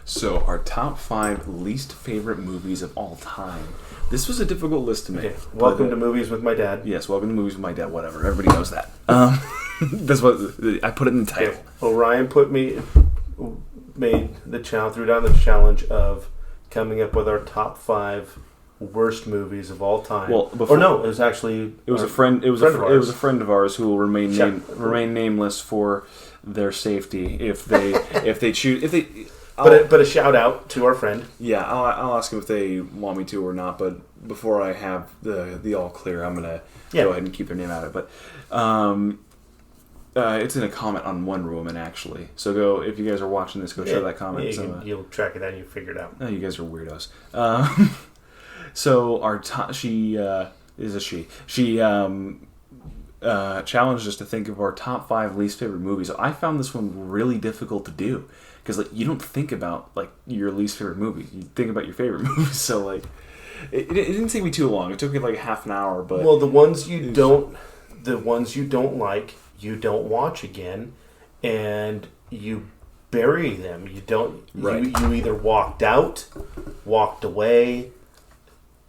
So, our top 5 least favorite movies of all time. This was a difficult list to make. Okay. Welcome to Movies with My Dad. Yes, welcome to Movies with My Dad. Whatever, everybody knows that. That's what I put it in the title. Okay. Well, Ryan threw down the challenge of coming up with our top 5 worst movies of all time. Well, it was actually a friend. It was a friend of ours who will remain nameless for their safety if they choose. But a shout out to our friend. Yeah, I'll ask them if they want me to or not. But before I have the all clear, I'm gonna go ahead and keep their name out of it. But it's in a comment on Wonder Woman actually. So go if you guys are watching this, go share that comment. You'll track it out and you figure it out. Oh, you guys are weirdos. So she challenged us to think of our top 5 least favorite movies. So I found this one really difficult to do because you don't think about your least favorite movie. You think about your favorite movies. So it didn't take me too long. It took me half an hour. But the ones you don't like, you don't watch again, and you bury them. You don't. Right. You either walked out, walked away,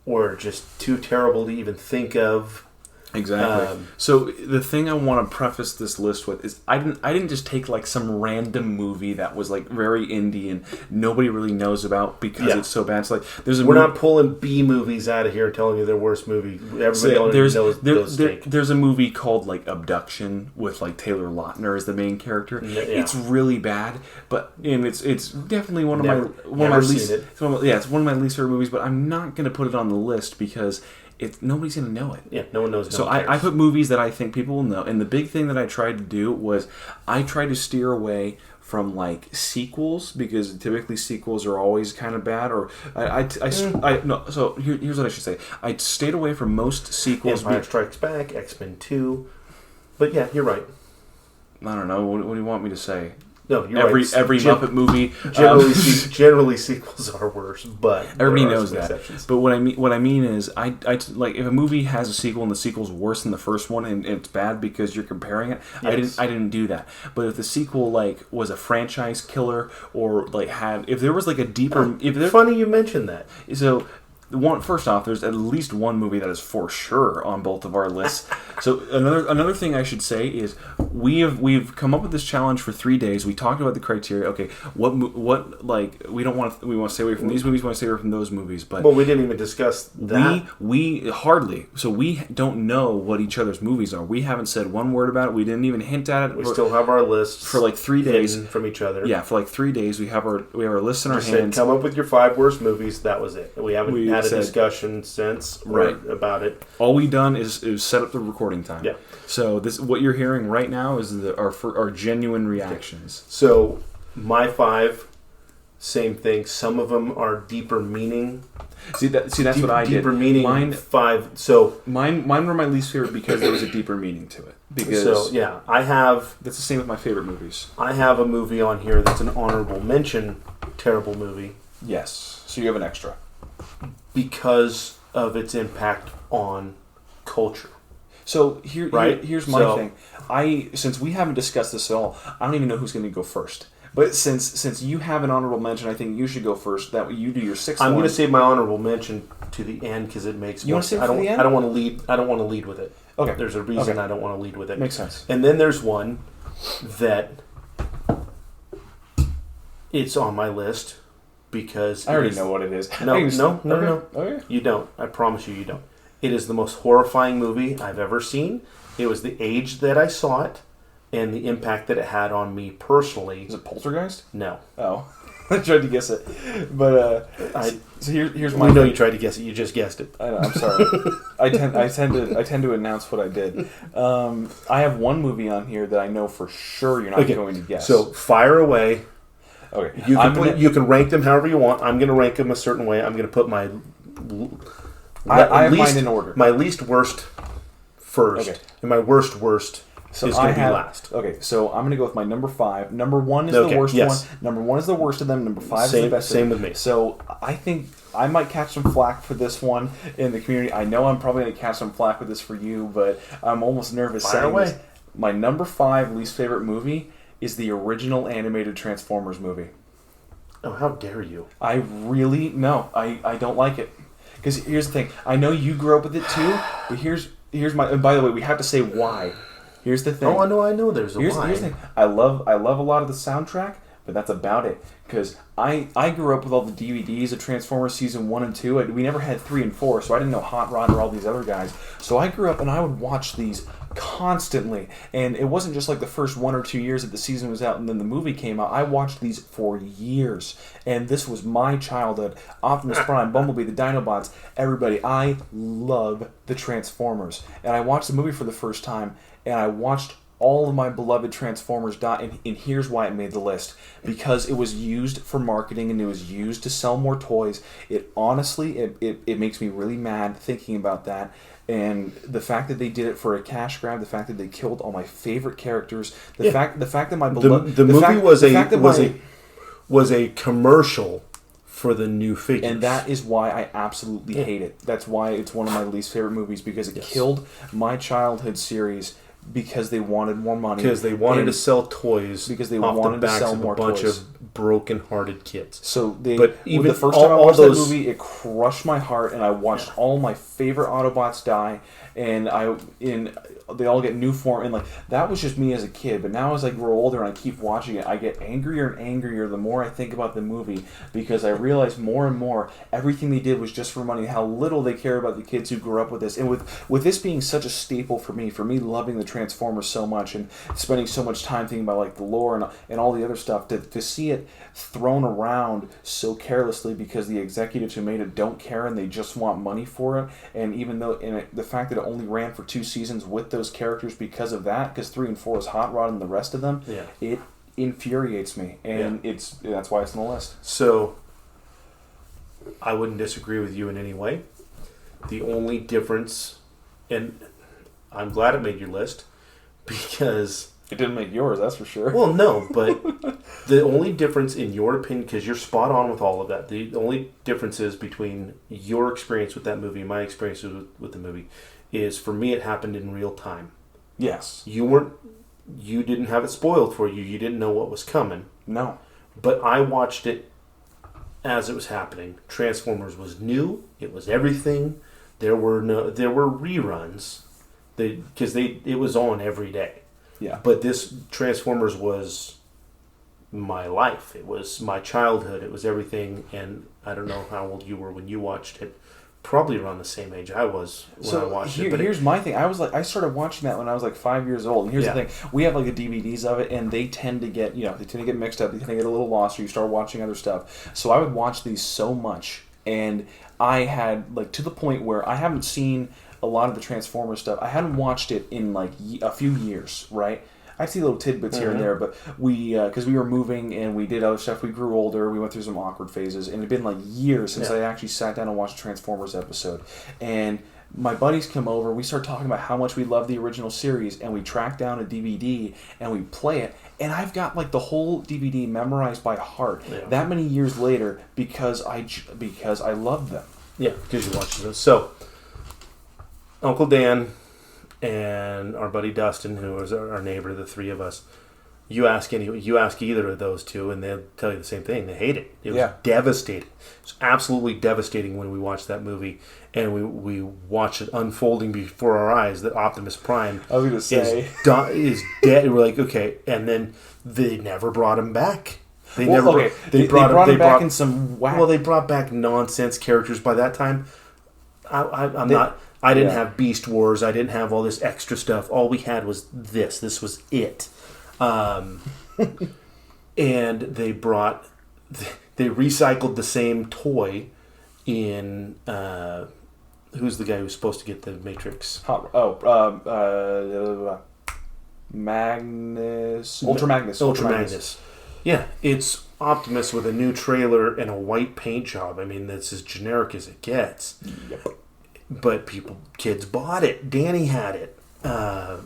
or just too terrible to even think of. Exactly. So the thing I want to preface this list with is I didn't just take some random movie that was very indie and nobody really knows about because it's so bad. It's we're not pulling B movies out of here and telling you they're worst movie. Everybody already knows those stink. There's a movie called Abduction with Taylor Lautner as the main character. Yeah. It's really bad, it's definitely one of my least. It's one of my least favorite movies. But I'm not going to put it on the list because nobody's going to know it. Yeah, no one knows. So I put movies that I think people will know. And the big thing that I tried to do was I tried to steer away from sequels because typically sequels are always kind of bad. Or So here's what I should say. I stayed away from most sequels. Empire Strikes Back, X-Men 2. But yeah, you're right. I don't know. What do you want me to say? No, you're right. Every Muppet movie. Generally, sequels are worse, but everybody knows that. Exceptions. But what I mean is, I if a movie has a sequel and the sequel's worse than the first one and it's bad because you're comparing it, yes. I didn't do that. But if the sequel was a franchise killer or if there was a deeper, funny you mentioned that. So. First off, there's at least one movie that is for sure on both of our lists. So another thing I should say is we've come up with this challenge for 3 days. We talked about the criteria. Okay, we want to stay away from these movies. We want to stay away from those movies. But we didn't even discuss that. We hardly. So we don't know what each other's movies are. We haven't said one word about it. We didn't even hint at it. We still have our lists for 3 days from each other. Yeah, for 3 days we have our lists in our hands. Come up with your 5 worst movies. That was it. We haven't had a discussion since about it. All we've done is set up the recording time. Yeah. So what you're hearing right now is our genuine reactions. Okay. So my 5, same thing. Some of them are deeper meaning. See that's what I did. Deeper meaning. Mine 5. So mine were my least favorite because there was a deeper meaning to it. I have. That's the same with my favorite movies. I have a movie on here that's an honorable mention. Terrible movie. Yes. So you have an extra. Because of its impact on culture. So here's my thing. Since we haven't discussed this at all, I don't even know who's going to go first. But since you have an honorable mention, I think you should go first. That way you do your 6th one. I'm going to save my honorable mention to the end because it makes. You want to save it for the end? I don't want to lead. I don't want to lead with it. Okay. There's a reason I don't want to lead with it. Makes sense. And then there's one that it's on my list. Because I already know what it is. No. Okay. You don't. I promise you don't. It is the most horrifying movie I've ever seen. It was the age that I saw it and the impact that it had on me personally. Is it Poltergeist? No. Oh. I tried to guess it. But so here's my... We know you tried to guess it. You just guessed it. I know, I'm sorry. I tend to announce what I did. I have one movie on here that I know for sure you're not going to guess. So fire away. Okay. You can rank them however you want. I'm going to rank them a certain way. I'm going to put my... I have mine in order. My least worst first. Okay. And my worst is going to be last. Okay, so I'm going to go with my number 5. Number 1 is the worst one. Number 1 is the worst of them. Number 5 is the best. Same with me. So I think I might catch some flack for this one in the community. I know I'm probably going to catch some flack with this for you, but I'm almost nervous saying this. My number 5 least favorite movie is the original animated Transformers movie. Oh, how dare you? I really no. I don't like it. Because here's the thing. I know you grew up with it too, but here's my. And by the way, we have to say why. Here's the thing. Oh, I know. There's a why. Here's the thing. I love a lot of the soundtrack, but that's about it. Because I grew up with all the DVDs of Transformers Season 1 and 2. We never had 3 and 4, so I didn't know Hot Rod or all these other guys. So I grew up and I would watch these constantly. And it wasn't just like the first 1 or 2 years that the season was out and then the movie came out. I watched these for years. And this was my childhood. Optimus Prime, Bumblebee, the Dinobots, everybody. I love the Transformers. And I watched the movie for the first time, and I watched all of my beloved Transformers die, and here's why it made the list. Because it was used for marketing and it was used to sell more toys. It honestly, it makes me really mad thinking about that. And the fact that they did it for a cash grab, the fact that they killed all my favorite characters, the fact that my beloved... The movie was a commercial for the new figures. And that is why I absolutely hate it. That's why it's one of my least favorite movies, because it killed my childhood series because they wanted more money. Because they wanted to sell toys. Because they off wanted the backs to sell of more a bunch toys. of broken-hearted kids. So but even the first time I watched that movie, it crushed my heart, and I watched all my favorite Autobots die, and they all get new form, and like that was just me as a kid. But now as I grow older and I keep watching it, I get angrier and angrier the more I think about the movie, because I realize more and more everything they did was just for money. How little they care about the kids who grew up with this, and with this being such a staple for me loving the Transformers so much and spending so much time thinking about like the lore and all the other stuff, to see it thrown around so carelessly because the executives who made it don't care and they just want money for it. And even though the fact that it only ran for 2 seasons with those characters because of that, because 3 and 4 is Hot Rod and the rest of them, it infuriates me, and that's why it's on the list. So I wouldn't disagree with you in any way. The only difference, and I'm glad it made your list, because it didn't make yours, that's for sure. Well, no, but the only difference in your opinion, because you're spot on with all of that, the only difference is between your experience with that movie and my experience with the movie is, for me, it happened in real time. Yes. You didn't have it spoiled for you. You didn't know what was coming. No. But I watched it as it was happening. Transformers was new. It was everything. There were reruns, because it was on every day. Yeah. But this Transformers was my life. It was my childhood. It was everything. And I don't know how old you were when you watched it. Probably around the same age I was when I watched it. But here's my thing. I started watching that when I was like 5 years old. And here's the thing: we have like the DVDs of it, and they tend to get mixed up. They tend to get a little lost, or you start watching other stuff. So I would watch these so much, and I had like to the point where I haven't seen a lot of the Transformers stuff. I hadn't watched it in like a few years, right? I'd see little tidbits here and there, but because we were moving and we did other stuff, we grew older, we went through some awkward phases, and it had been like years since I actually sat down and watched a Transformers episode. And my buddies come over, we start talking about how much we love the original series, and we track down a DVD and we play it, and I've got like the whole DVD memorized by heart that many years later because I loved them. Yeah, because you watched them. So, Uncle Dan and our buddy Dustin, who was our neighbor, the three of us, you ask either of those two, and they'll tell you the same thing. They hate it. It was devastating. It was absolutely devastating when we watched that movie, and we watched it unfolding before our eyes that Optimus Prime is dead. We're like, okay, and then they never brought him back. They brought him back in some whack. Well, they brought back nonsense characters by that time. I didn't have Beast Wars. I didn't have all this extra stuff. All we had was this. This was it. And they recycled the same toy in who's the guy who's supposed to get the Matrix? Magnus. Ultra Magnus. Yeah, it's Optimus with a new trailer and a white paint job. I mean, that's as generic as it gets. Yep. But kids bought it. Danny had it. I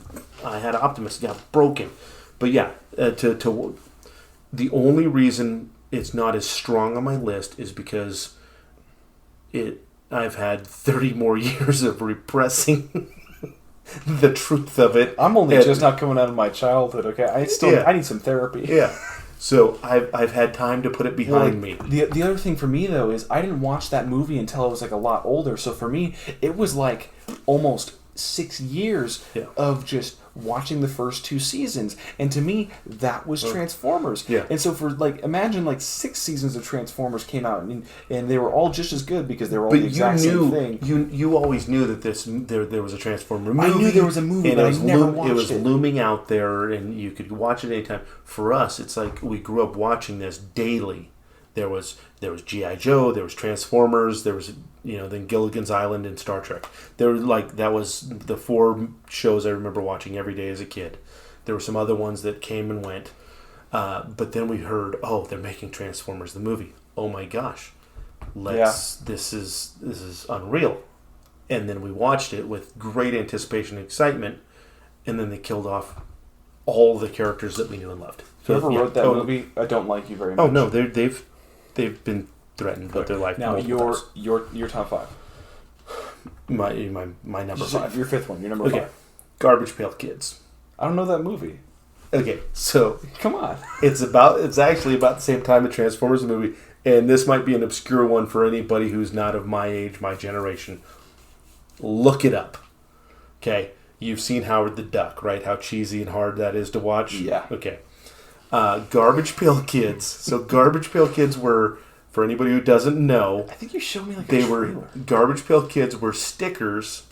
had Optimus. It got broken. But yeah, the only reason it's not as strong on my list is because I've had 30 more years of repressing the truth of it. I'm only just not coming out of my childhood. Okay, I need some therapy. Yeah, So I've had time to put it behind me. The other thing for me though is I didn't watch that movie until I was like a lot older. So for me, it was like almost 6 years of just watching the first 2 seasons, and to me that was Transformers. And so for like imagine like 6 seasons of Transformers came out, and they were all just as good because they were all the exact same thing. You always knew that there was a Transformer movie. I knew there was a movie, but I never watched it. It was looming out there, and you could watch it anytime. For us, it's like we grew up watching this daily. There was G.I. Joe, there was Transformers, there was then Gilligan's Island and Star Trek. There were that was the 4 shows I remember watching every day as a kid. There were some other ones that came and went, but then we heard, they're making Transformers the movie. Oh my gosh, this is unreal. And then we watched it with great anticipation and excitement, and then they killed off all the characters that we knew and loved. Whoever wrote that movie, I don't like you very much. Oh no, they've been threatened with their life. Now your top 5. My number 5. Your 5th one. Your number 5. Garbage Pail Kids. I don't know that movie. Okay, so come on. It's actually about the same time the Transformers movie, and this might be an obscure one for anybody who's not of my age, my generation. Look it up. Okay, you've seen Howard the Duck, right? How cheesy and hard that is to watch. Yeah. Okay. Garbage Pail Kids. So Garbage Pail Kids were, for anybody who doesn't know, I think you showed me Garbage Pail Kids were stickers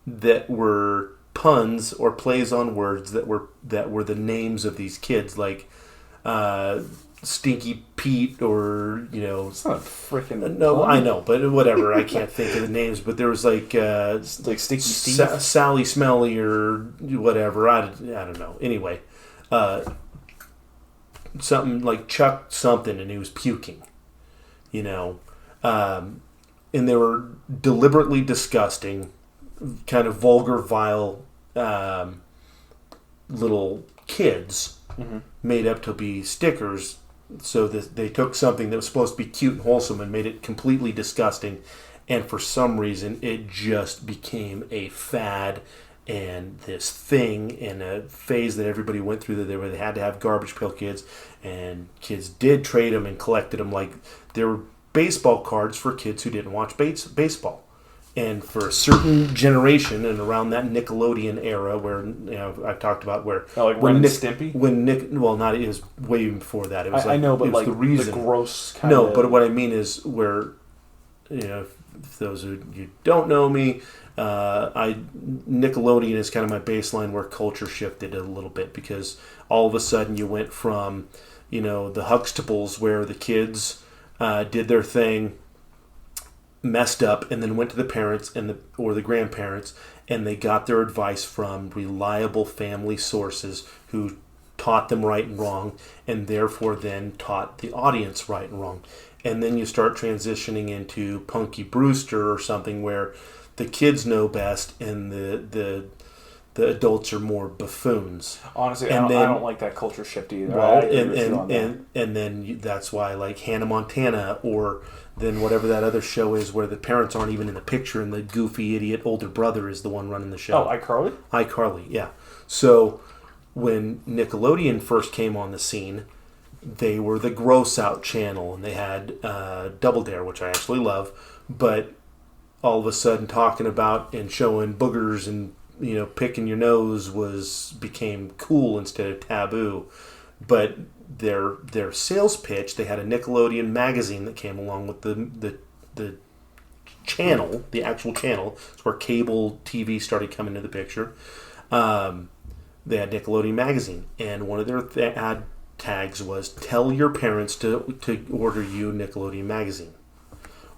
that were puns or plays on words that were the names of these kids, like Stinky Pete, or it's not a freaking no, I know, but whatever. I can't think of the names, but there was like Stinky Steve, Sally Smelly, or whatever. I don't know. Anyway. Something like Chuck something, and he was puking, and they were deliberately disgusting, kind of vulgar, vile little kids made up to be stickers. So that they took something that was supposed to be cute and wholesome and made it completely disgusting, and for some reason it just became a fad and this thing in a phase that everybody went through, that they had to have Garbage Pail Kids, and kids did trade them and collected them like there were baseball cards for kids who didn't watch baseball. And for a certain generation, and around that Nickelodeon era, where I've talked about where like Ren and Stimpy, it was way before that. It was I know, but it was the reason. The gross kind of. No, but what I mean is where if those who you don't know me. Nickelodeon is kind of my baseline where culture shifted a little bit, because all of a sudden you went from the Huxtables, where the kids did their thing, messed up, and then went to the parents or the grandparents, and they got their advice from reliable family sources who taught them right and wrong, and therefore then taught the audience right and wrong. And then you start transitioning into Punky Brewster or something where the kids know best, and the adults are more buffoons. Honestly, I don't like that culture shift either. Well, and then that's why, like Hannah Montana, or then whatever that other show is where the parents aren't even in the picture, and the goofy idiot older brother is the one running the show. Oh, iCarly? iCarly, yeah. So when Nickelodeon first came on the scene, they were the gross out channel, and they had Double Dare, which I actually love, but all of a sudden talking about and showing boogers and picking your nose became cool instead of taboo. But their sales pitch, they had a Nickelodeon magazine that came along with the channel, the actual channel. It's where cable TV started coming into the picture. They had Nickelodeon magazine, and one of their ad tags was "Tell your parents to order you Nickelodeon magazine."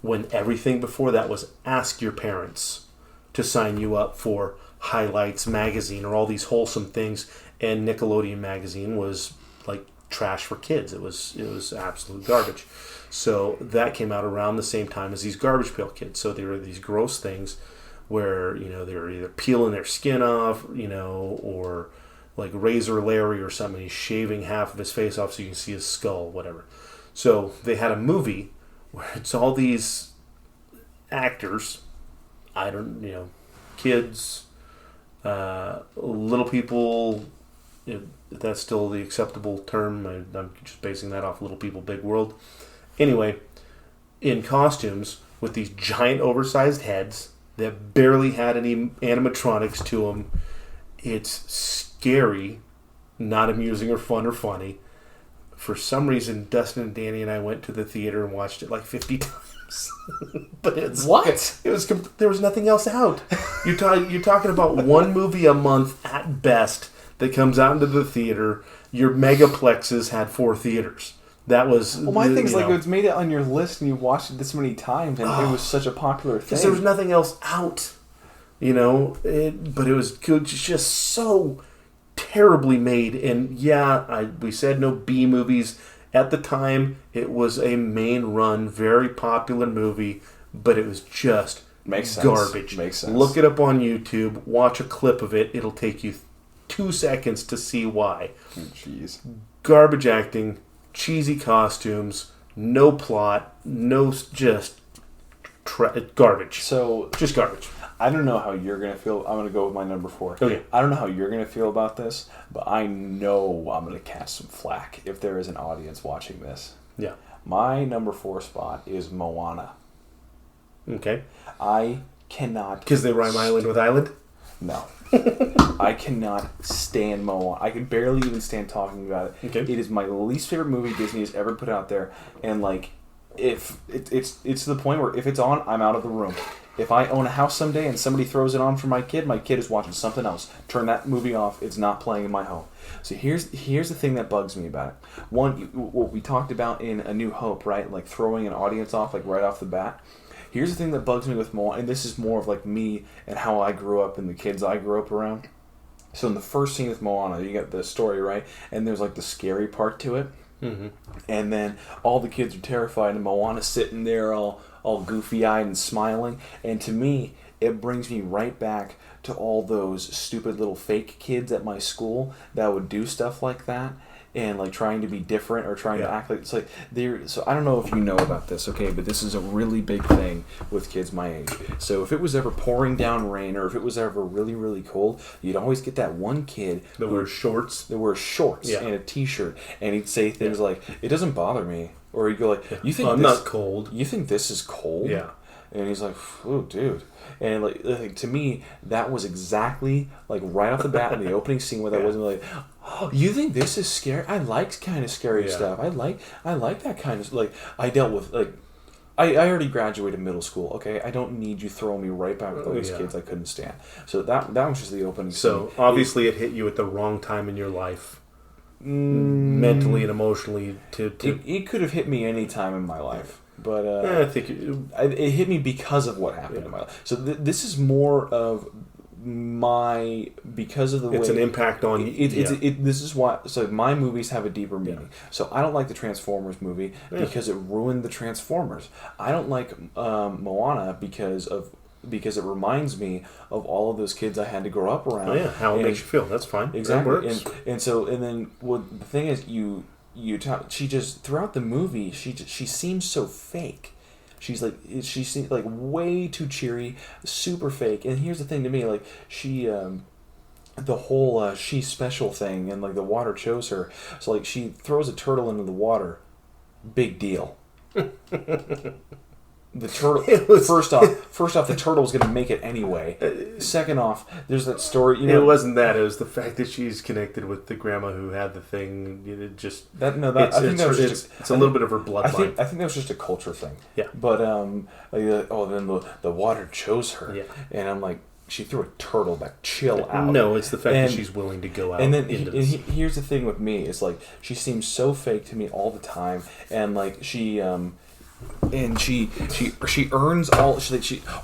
When everything before that was ask your parents to sign you up for Highlights magazine or all these wholesome things, and Nickelodeon magazine was like trash for kids. It was absolute garbage. So that came out around the same time as these Garbage Pail Kids. So there were these gross things where they were either peeling their skin off, or like Razor Larry or something. He's shaving half of his face off so you can see his skull, whatever. So they had a movie where it's all these actors, kids, little people, if that's still the acceptable term. I'm just basing that off Little People, Big World. Anyway, in costumes with these giant oversized heads that barely had any animatronics to them. It's scary, not amusing or fun or funny. For some reason, Dustin and Danny and I went to the theater and watched it like 50 times. But it's What? It was there was nothing else out. You're talking about one movie a month at best that comes out into the theater. Your megaplexes had 4 theaters. That was Well, my thing's like it's made it on your list and you watched it this many times and it was such a popular thing. because there was nothing else out. But it was good, just so terribly made. And we said no B movies. At the time, it was a main run, very popular movie, but it was just Makes sense. garbage. Makes sense. Look it up on YouTube, watch a clip of it. It'll take you 2 seconds to see why. Jeez. Garbage acting, cheesy costumes, no plot, just garbage. So Just garbage. I don't know how you're going to feel. I'm going to go with my number 4. Okay. I don't know how you're going to feel about this, but I know I'm going to catch some flack if there is an audience watching this. Yeah. My number 4 spot is Moana. Okay. I cannot... Because they rhyme island with island? No. I cannot stand Moana. I can barely even stand talking about it. Okay. It is my least favorite movie Disney has ever put out there. And, like, if it's to the point where if it's on, I'm out of the room. If I own a house someday and somebody throws it on for my kid is watching something else. Turn that movie off. It's not playing in my home. So here's the thing that bugs me about it. One, what we talked about in A New Hope, right? Like throwing an audience off, like right off the bat. Here's the thing that bugs me with Moana, and this is more of like me and how I grew up and the kids I grew up around. So in the first scene with Moana, you get the story, right? And there's like the scary part to it. Mm-hmm. And then all the kids are terrified, and Moana's sitting there all goofy-eyed and smiling. And to me, it brings me right back to all those stupid little fake kids at my school that would do stuff like that and like trying to be different or trying to act like it's like they're. So I don't know if you know about this, okay, but this is a really big thing with kids my age. So if it was ever pouring down rain or if it was ever really, really cold, you'd always get that one kid That wears shorts. that wears shorts and a t-shirt, and he'd say things like, "It doesn't bother me," or he'd go like, "You think I'm this, not cold." You think this is cold?" Yeah. And he's like, "Oh, dude." And like to me, that was exactly like right off the bat in the opening scene where that wasn't like, "Oh, you think this is scary? I like kind of scary stuff. I like that kind of like." I dealt with like, I already graduated middle school. Okay, I don't need you throwing me right back with all these kids I couldn't stand. So that was just the opening scene. So obviously it hit you at the wrong time in your life, mentally and emotionally. It could have hit me any time in my life. But I think it hit me because of what happened in my life. So this is more of my because of the way it's an impact on you. This is why. So my movies have a deeper meaning. So I don't like the Transformers movie because it ruined the Transformers. I don't like Moana because it reminds me of all of those kids I had to grow up around. Oh yeah, how it makes you feel. That's fine. Exactly. That works. And then what the thing is she just throughout the movie she seems so fake. She seems like way too cheery, super fake. And here's the thing to me, like she the whole she's special thing and like the water chose her. So like she throws a turtle into the water, big deal. The turtle. First off, the turtle was going to make it anyway. Second off, there's that story. You know, it wasn't that. It was the fact that she's connected with the grandma who had the thing. It just I think that was it's a little bit of her bloodline. I think that was just a culture thing. Yeah. But then the water chose her. Yeah. And I'm like, she threw a turtle back. Chill out. No, it's the fact that she's willing to go out. And then into this. here's the thing with me. It's like she seems so fake to me all the time, and like she earns all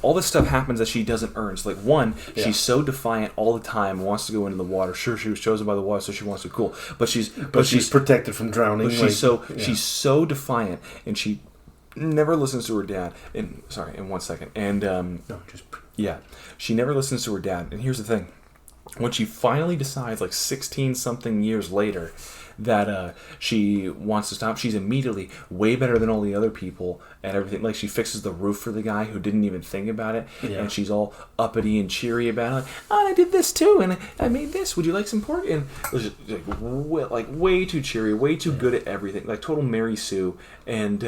all this stuff happens that she doesn't earn. So like one, she's so defiant all the time, wants to go into the water. Sure, she was chosen by the water, so she wants to be cool. But she's protected from drowning. But she's so defiant, and she never listens to her dad. And sorry, in 1 second. And she never listens to her dad. And here's the thing. when she finally decides, like 16 something years later, that she wants to stop, she's immediately way better than all the other people and everything. Like, she fixes the roof for the guy who didn't even think about it, and she's all uppity and cheery about it. Oh, and I did this too, and I made this. Would you like some pork? And it was just, like way too cheery, way too good at everything, like total Mary Sue, and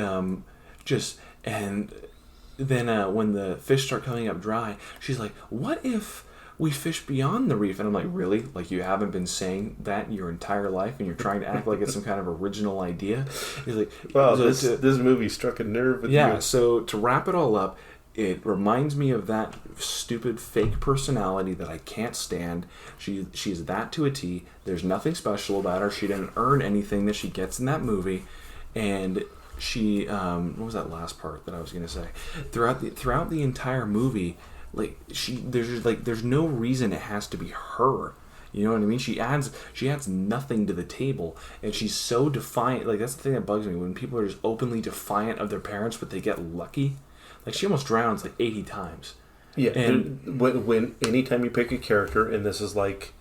then when the fish start coming up dry, she's like, "What if we fish beyond the reef?" And I'm like, "Really? Like, you haven't been saying that your entire life, and you're trying to act like it's some kind of original idea?" He's like, "Wow, so this movie struck a nerve with you." So to wrap it all up, it reminds me of that stupid fake personality that I can't stand. She's that to a T. There's nothing special about her. She didn't earn anything that she gets in that movie, and she what was that last part that I was gonna say? Throughout the entire movie, like, there's no reason it has to be her. You know what I mean? She adds nothing to the table, and she's so defiant. Like, that's the thing that bugs me, when people are just openly defiant of their parents, but they get lucky. Like, she almost drowns like 80 times. Yeah, and when anytime you pick a character, and this is like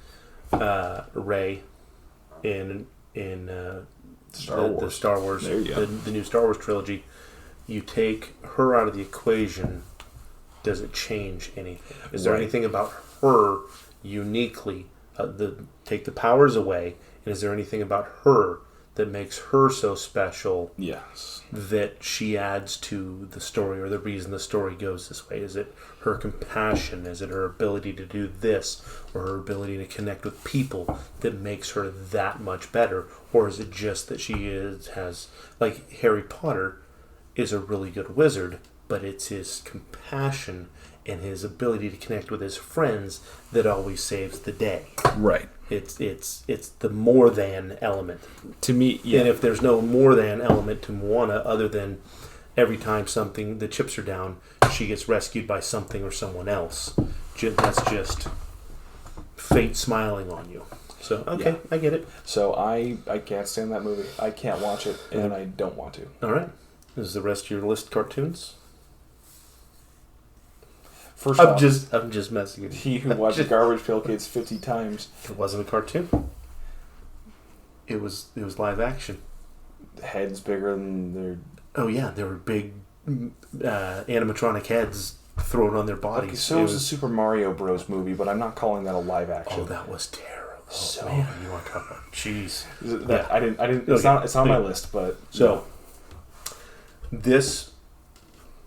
Rey in Star Wars. the Star Wars, There you go. the new Star Wars trilogy, you take her out of the equation. Does it change anything? Is there Right. anything about her uniquely? Take the powers away, and is there anything about her that makes her so special? Yes. That she adds to the story, or the reason the story goes this way? Is it her compassion? Is it her ability to do this, or her ability to connect with people that makes her that much better? Or is it just that she has, like Harry Potter is a really good wizard, but it's his compassion and his ability to connect with his friends that always saves the day. Right. It's the more than element. To me, yeah. And if there's no more than element to Moana, other than every time the chips are down, she gets rescued by something or someone else, that's just fate smiling on you. So, okay, I get it. So I can't stand that movie. I can't watch it, and I don't want to. All right. Is the rest of your list cartoons? First I'm off, just messing with you. he who watched Garbage Pail Kids 50 times. It wasn't a cartoon. It was live action. Heads bigger than their... Oh yeah, there were big animatronic heads thrown on their bodies. Okay, so was the Super Mario Bros. Movie, but I'm not calling that a live action. Oh, that was terrible. So- Man, you want to talk about cheese? That, Yeah. I didn't. Okay. It's on my list, but So, this,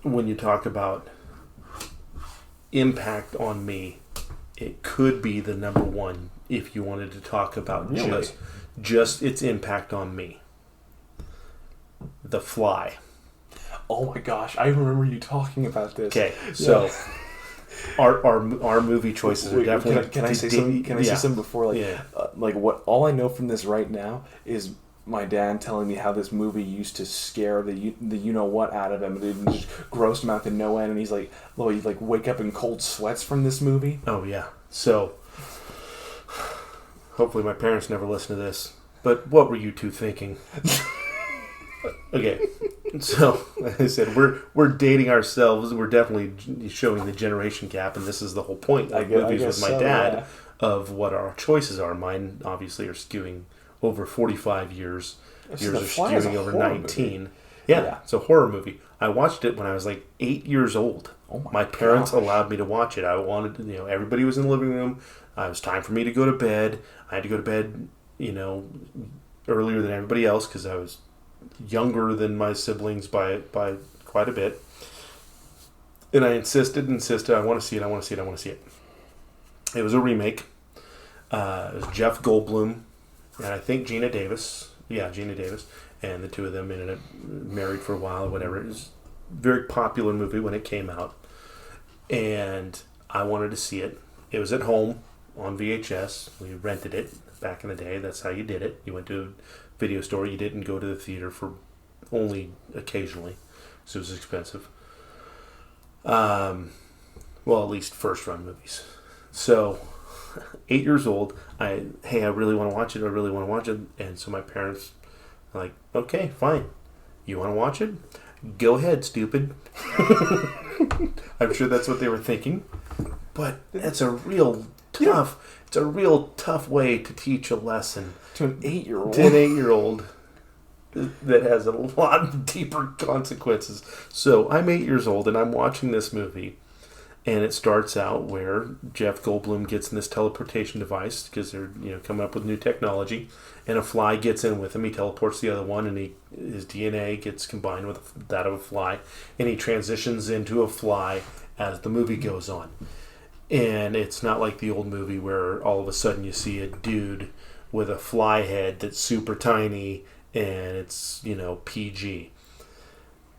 when you talk about impact on me, it could be the number one if you wanted to talk about Really? just its impact on me. The Fly. oh my gosh, I remember you talking about this. Okay, so our movie choices are Wait, definitely. Can I say something? Can I say something before? Like, Yeah. like what? All I know from this right now is my dad telling me how this movie used to scare the you know what out of him, and it just grossed him out to no end. And he's like, "Oh, you like wake up in cold sweats from this movie." Oh yeah. So hopefully my parents never listen to this. But what were you two thinking? Okay. So, like I said, we're dating ourselves. We're definitely showing the generation gap, and this is the whole point of movies with my dad, of what our choices are. Mine obviously are skewing over 45 years. So Yours The are Fly is a skewing over horror 19. movie. Yeah, it's a horror movie. I watched it when I was like 8 years old. Oh my parents gosh. allowed me to watch it. I wanted to, everybody was in the living room. It was time for me to go to bed. I had to go to bed, earlier than everybody else because I was younger than my siblings by quite a bit. And I insisted, I want to see it. It was a remake. It was Jeff Goldblum and I think Gina Davis. Yeah, Gina Davis. And the two of them ended up married for a while or whatever. It was a very popular movie when it came out. And I wanted to see it. It was at home on VHS. We rented it back in the day. That's how you did it. You went to a video store. You didn't go to the theater for only occasionally. So it was expensive. Well, at least first run movies. So 8 years old, I really want to watch it. And so my parents are like, okay, fine. You want to watch it? Go ahead, stupid. I'm sure that's what they were thinking. But it's a real tough It's a real tough way to teach a lesson To an 8-year-old. to an 8-year-old that has a lot deeper consequences. So I'm 8 years old and I'm watching this movie, and it starts out where Jeff Goldblum gets in this teleportation device because they're coming up with new technology, and a fly gets in with him. He teleports the other one, and his DNA gets combined with that of a fly, and he transitions into a fly as the movie goes on. And it's not like the old movie where all of a sudden you see a dude with a fly head that's super tiny and it's, PG.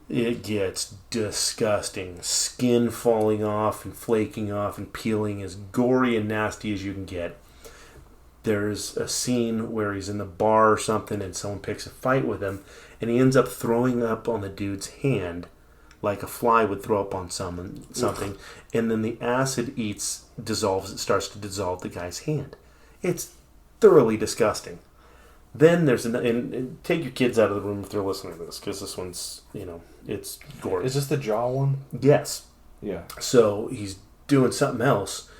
It gets disgusting. Skin falling off and flaking off and peeling, as gory and nasty as you can get. There's a scene where he's in the bar or something and someone picks a fight with him, and he ends up throwing up on the dude's hand like a fly would throw up on something, and then the acid dissolves. It starts to dissolve the guy's hand. It's thoroughly disgusting. Then there's and take your kids out of the room if they're listening to this, because this one's, it's gory. Is this the Jaw one? Yes. Yeah. So he's doing something else,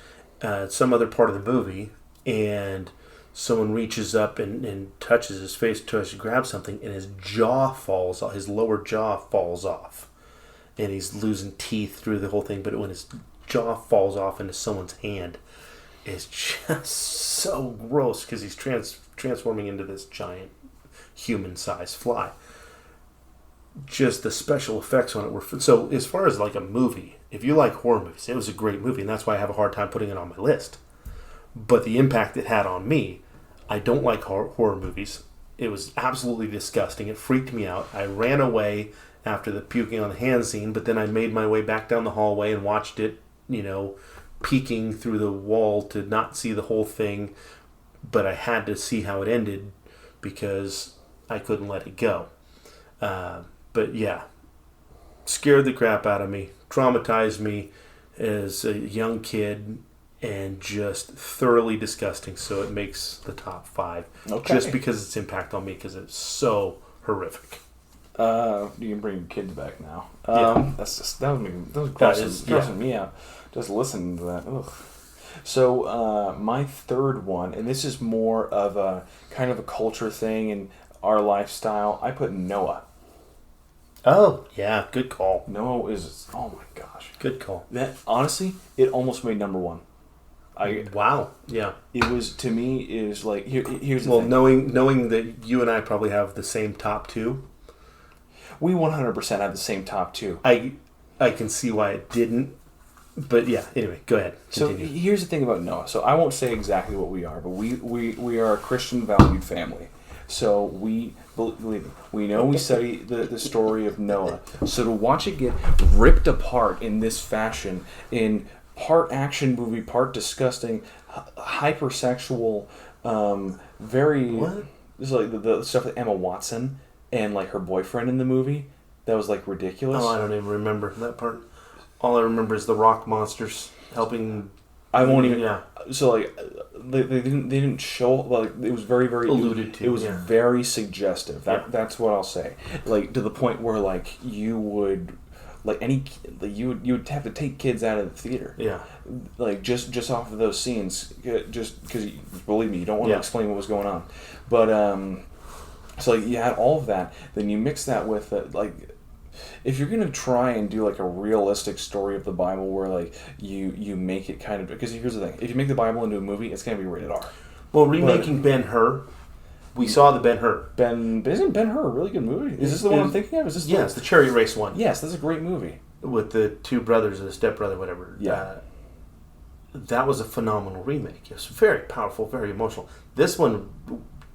some other part of the movie, and someone reaches up and touches his face, tries to grab something, and his jaw falls off. His lower jaw falls off. And he's losing teeth through the whole thing, but when his jaw falls off into someone's hand, it's just so gross because he's transforming into this giant human-sized fly. Just the special effects on it were... So as far as like a movie, if you like horror movies, it was a great movie, and that's why I have a hard time putting it on my list. But the impact it had on me, I don't like horror movies. It was absolutely disgusting. It freaked me out. I ran away after the puking on the hand scene, but then I made my way back down the hallway and watched it, peeking through the wall to not see the whole thing, but I had to see how it ended because I couldn't let it go. But yeah, scared the crap out of me, traumatized me as a young kid, and just thoroughly disgusting. So it makes the top 5, just because its impact on me, because it's so horrific. You can bring your kids back now. Yeah. That was grossing me out. Just listening to that. Ugh. So my third one, and this is more of a kind of a culture thing and our lifestyle. I put Noah. Oh yeah, good call. Noah is, oh my gosh, Good call. that honestly, it almost made number 1. Wow. Yeah. It was, to me, is like here's the Well, thing. knowing that you and I probably have the same top 2, We 100% have the same top 2. I can see why it didn't. But yeah, anyway, go ahead. So Continue. here's the thing about Noah. So I won't say exactly what we are, but we are a Christian valued family. So we, believe me, we know we study the story of Noah. So to watch it get ripped apart in this fashion, in part action movie, part disgusting, hypersexual, very... What? This is like the stuff with Emma Watson and like her boyfriend in the movie. That was like ridiculous. Oh, I don't even remember that part. All I remember is the rock monsters helping. I won't even. Yeah. So like, they didn't show, like, it was very Alluded to, It was yeah. very suggestive. That's what I'll say. Like, to the point where like you would, like you would have to take kids out of the theater. Yeah. Like just off of those scenes, just because believe me, you don't want Yeah. to explain what was going on. But so like you had all of that. Then you mix that with like. If you're gonna try and do like a realistic story of the Bible where like you make it kind of, because here's the thing, if you make the Bible into a movie, it's gonna be rated R. Well, remaking Ben-Hur, we saw the Ben-Hur. Isn't Ben-Hur a really good movie? Is this the one I'm thinking of? Is this Yes, the chariot race one. Yes, that's a great movie. With the 2 brothers and a stepbrother, whatever. Yeah. That was a phenomenal remake. It was very powerful, very emotional. This one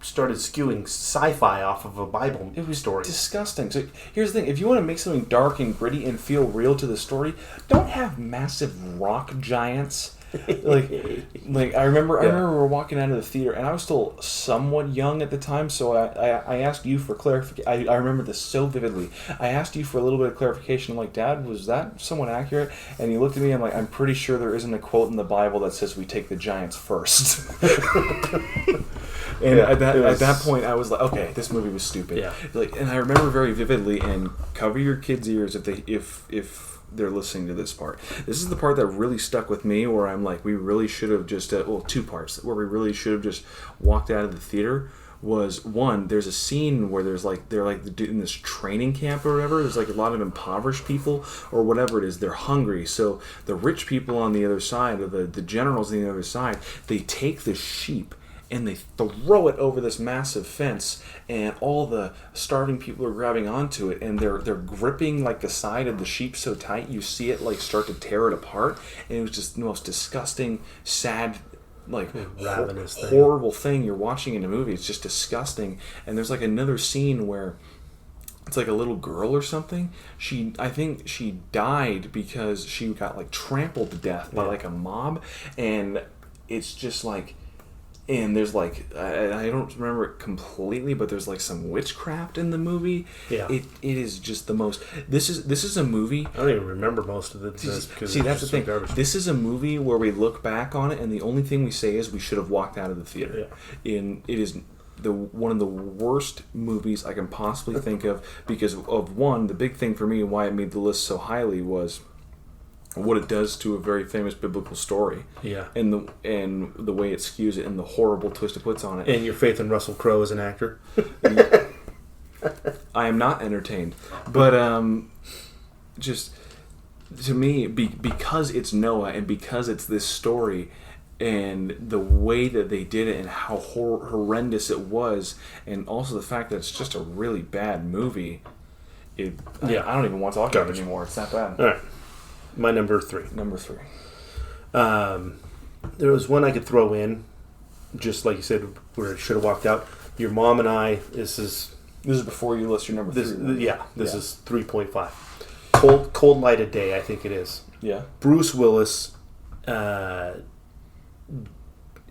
started skewing sci-fi off of a Bible story. Disgusting. So here's the thing: if you want to make something dark and gritty and feel real to the story, don't have massive rock giants. like I remember we were walking out of the theater, and I was still somewhat young at the time, so I asked you for clarification. I remember this so vividly. I asked you for a little bit of clarification. I'm like, Dad, was that somewhat accurate? And you looked at me. I'm like, I'm pretty sure there isn't a quote in the Bible that says we take the giants first. And Yeah, at that point, I was like, okay, this movie was stupid. Yeah. Like, and I remember very vividly. And cover your kids' ears if they're listening to this part. This is the part that really stuck with me, where I'm like, we really should have just two parts where we really should have just walked out of the theater. Was one, there's a scene where they're in this training camp or whatever. There's like a lot of impoverished people or whatever it is. They're hungry, so the rich people on the other side, or the generals on the other side, they take the sheep and they throw it over this massive fence, and all the starving people are grabbing onto it, and they're gripping like the side of the sheep so tight you see it like start to tear it apart. And it was just the most disgusting, sad, like ravenous thing. horrible thing you're watching in a movie. It's just disgusting. And there's like another scene where it's like a little girl or something. I think she died because she got like trampled to death by like a mob, and it's just like, and there's like, I don't remember it completely, but there's like some witchcraft in the movie. Yeah. It is just the most. This is a movie. I don't even remember most of it. See, that's the thing. This is a movie where we look back on it, and the only thing we say is we should have walked out of the theater. Yeah. It is one of the worst movies I can possibly think of, because of one, the big thing for me and why it made the list so highly was what it does to a very famous biblical story. Yeah. And the way it skews it, and the horrible twist it puts on it. And your faith in Russell Crowe as an actor. I am not entertained, but just to me, because it's Noah, and because it's this story, and the way that they did it, and how horrendous it was, and also the fact that it's just a really bad movie. I don't even want to talk about it anymore. It's that bad. All right, my number 3. Number 3. There was one I could throw in, just like you said, where it should have walked out. Your Mom and I. This is before you list your number 3. This is 3.5. Cold Light of Day, I think it is. Yeah. Bruce Willis, Henry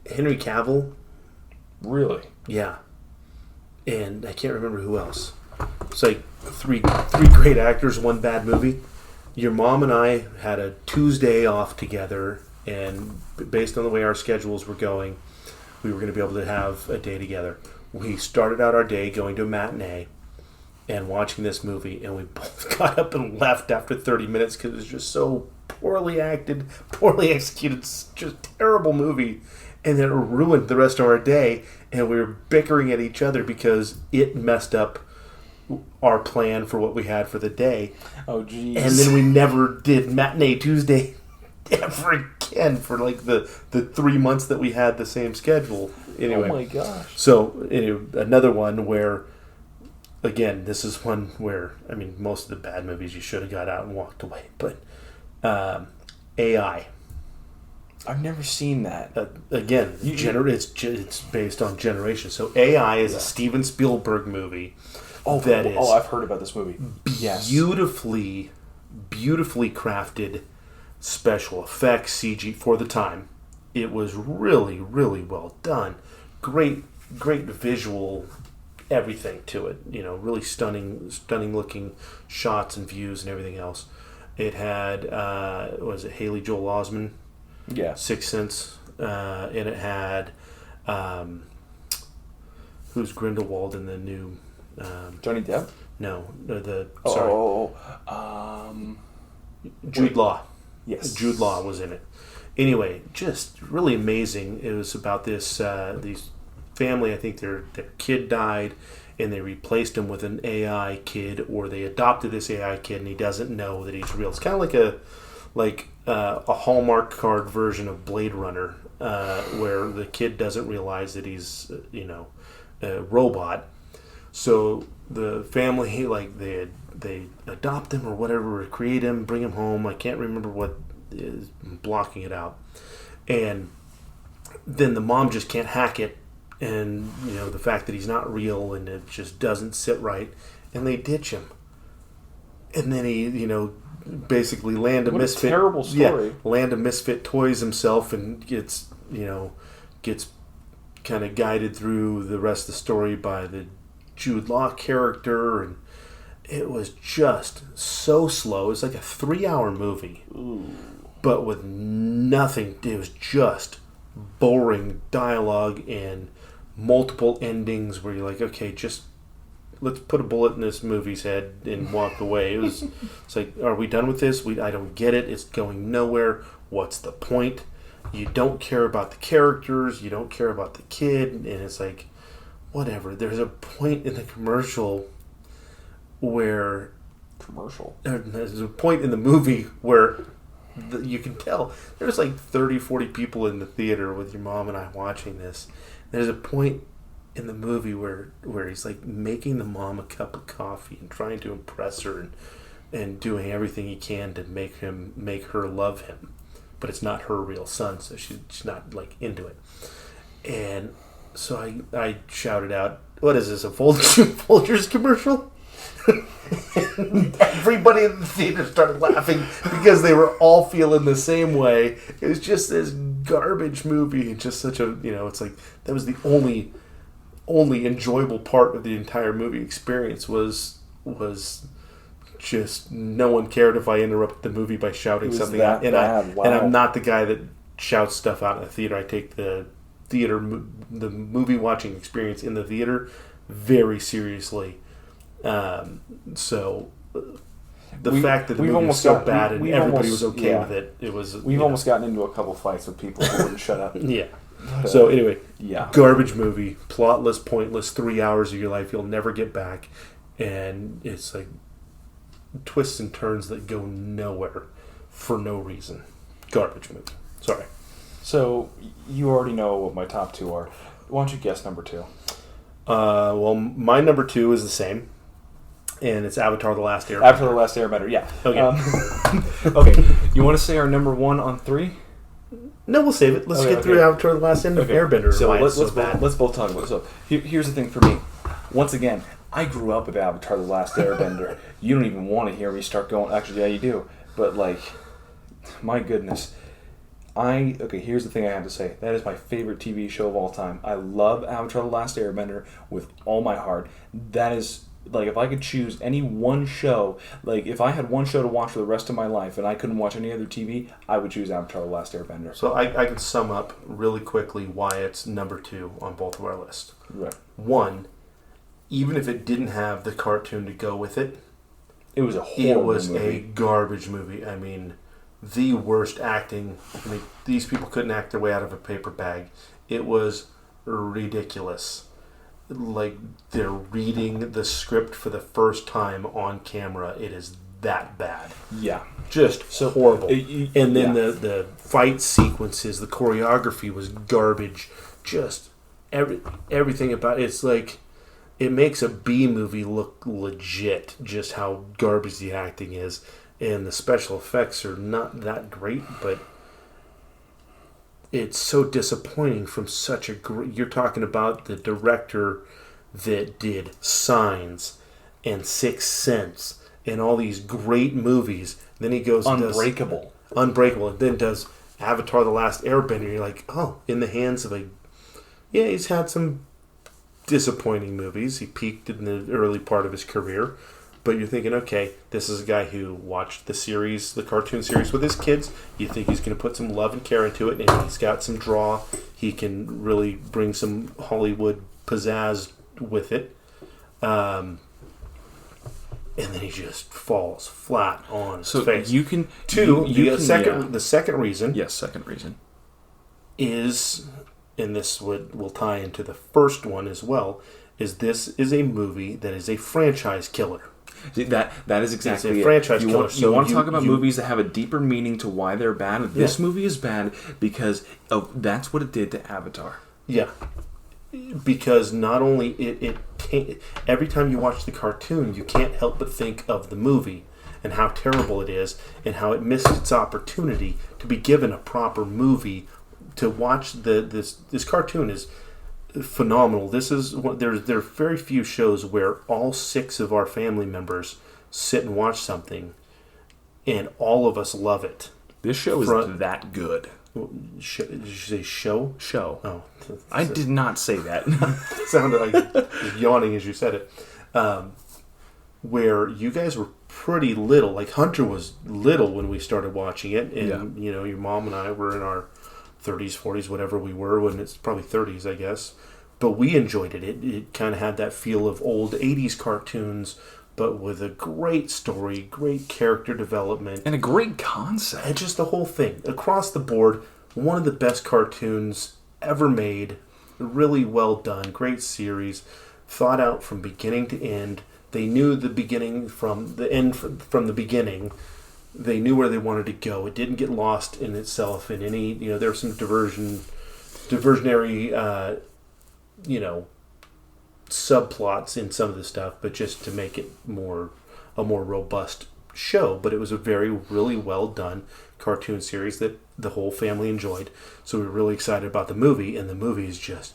Cavill. Really? Yeah. And I can't remember who else. It's like three great actors, one bad movie. Your Mom and I had a Tuesday off together, and based on the way our schedules were going, we were going to be able to have a day together. We started out our day going to a matinee and watching this movie, and we both got up and left after 30 minutes because it was just so poorly acted, poorly executed, just terrible movie. And then it ruined the rest of our day, and we were bickering at each other because it messed up our plan for what we had for the day. Oh, jeez. And then we never did Matinee Tuesday ever again for like the 3 months that we had the same schedule. Anyway. Oh my gosh. So, anyway, another one where, again, this is one where, I mean, most of the bad movies you should have got out and walked away. But AI. I've never seen that. Again, it's based on generation. So AI is a Steven Spielberg movie. I've heard about this movie. Beautifully crafted special effects, CG for the time. It was really, really well done. Great visual everything to it. You know, really stunning looking shots and views and everything else. It had was it Haley Joel Osment? Yeah. Sixth Sense. And it had who's Grindelwald in the new Johnny Depp? No, Jude Law. Yes. Jude Law was in it. Anyway, just really amazing. It was about this these family. I think their kid died, and they replaced him with an AI kid, or they adopted this AI kid, and he doesn't know that he's real. It's kind of like a Hallmark card version of Blade Runner, where the kid doesn't realize that he's a robot. So the family, like they adopt him or whatever, or create him, bring him home. I can't remember what is blocking it out. And then the mom just can't hack it, and the fact that he's not real, and it just doesn't sit right, and they ditch him. And then he, basically Land of Misfit. A terrible story. Yeah, Land of Misfit toys himself, and gets kind of guided through the rest of the story by the Jude Law character, and it was just so slow. It's like a 3-hour movie. Ooh. But with nothing. It was just boring dialogue and multiple endings where you're like, okay, just let's put a bullet in this movie's head and walk away. It's like, are we done with this? I don't get it. It's going nowhere. What's the point? You don't care about the characters. You don't care about the kid. And it's like, whatever. There's a point in the commercial where... There's a point in the movie where you can tell there's like 30, 40 people in the theater with your mom and I watching this. There's a point in the movie where he's like making the mom a cup of coffee and trying to impress her and doing everything he can to make her love him, but it's not her real son, so she's not like into it. And so I shouted out, "What is this, a Folgers commercial?" Everybody in the theater started laughing because they were all feeling the same way. It was just this garbage movie, and just such a, it's like that was the only enjoyable part of the entire movie experience was just no one cared if I interrupted the movie by shouting something out. And I'm not the guy that shouts stuff out in the theater. I take the movie watching experience in the theater very seriously. So the fact that the movie was so bad and everybody was okay with it, it was... We've almost gotten into a couple fights with people who wouldn't shut up. Yeah. So anyway, yeah, garbage movie, plotless, pointless, 3 hours of your life you'll never get back, and it's like twists and turns that go nowhere for no reason. Garbage movie. Sorry. So you already know what my top two are. Why don't you guess number two? Well, my number two is the same, and it's Avatar: The Last Airbender. Avatar: The Last Airbender. Yeah. Okay. Okay. You want to say our number one on three? No, we'll save it. Let's get through Avatar: The Last Airbender. So let's bad. let's both talk about it. So here's the thing for me. Once again, I grew up with Avatar: The Last Airbender. You don't even want to hear me start going. Actually, yeah, you do. But like, my goodness. Here's the thing I have to say. That is my favorite TV show of all time. I love Avatar: The Last Airbender with all my heart. That is, like, if I could choose any one show, like, if I had one show to watch for the rest of my life and I couldn't watch any other TV, I would choose Avatar: The Last Airbender. So I can sum up really quickly why it's number two on both of our lists. Right. One, even if it didn't have the cartoon to go with it, it was a horrible movie. A garbage movie. I mean, the worst acting. I mean, these people couldn't act their way out of a paper bag. It was ridiculous. Like, they're reading the script for the first time on camera. It is that bad. Yeah. Just so horrible. And then the fight sequences, the choreography was garbage. Just everything about it. It's like, it makes a B movie look legit, just how garbage the acting is. And the special effects are not that great, but it's so disappointing from such a great... You're talking about the director that did Signs and Sixth Sense and all these great movies. Then he goes... Unbreakable. And then does Avatar: The Last Airbender. You're like, oh, in the hands of a... Yeah, he's had some disappointing movies. He peaked in the early part of his career. But you're thinking, okay, this is a guy who watched the cartoon series with his kids. You think he's going to put some love and care into it, and he's got some draw. He can really bring some Hollywood pizzazz with it. And then he just falls flat on his face. You can... The second reason... Yes, second reason. Is, and this will tie into the first one as well, is this is a movie that is a franchise killer. That is exactly it's a franchise killer. You want to talk about movies that have a deeper meaning to why they're bad? This movie is bad because that's what it did to Avatar. Yeah. Because not only every time you watch the cartoon, you can't help but think of the movie and how terrible it is and how it missed its opportunity to be given a proper movie to watch. This cartoon is phenomenal. There are very few shows where all 6 of our family members sit and watch something and all of us love it. This show is that good. Did you say show? Show. Oh, I did not say that. It sounded like yawning as you said it. Where you guys were pretty little. Like, Hunter was little when we started watching it, and your mom and I were in our 30s, 40s, whatever we were, when it's probably 30s, I guess. but we enjoyed it. It kind of had that feel of old 80s cartoons, but with a great story, great character development. And a great concept. And just the whole thing. Across the board, one of the best cartoons ever made. Really well done. Great series. Thought out from beginning to end. They knew the beginning from the end from the beginning. They knew where they wanted to go. It didn't get lost in itself in any, there were some diversionary, subplots in some of the stuff, but just to make it a more robust show. But it was a really well done cartoon series that the whole family enjoyed. So we were really excited about the movie, and the movie is just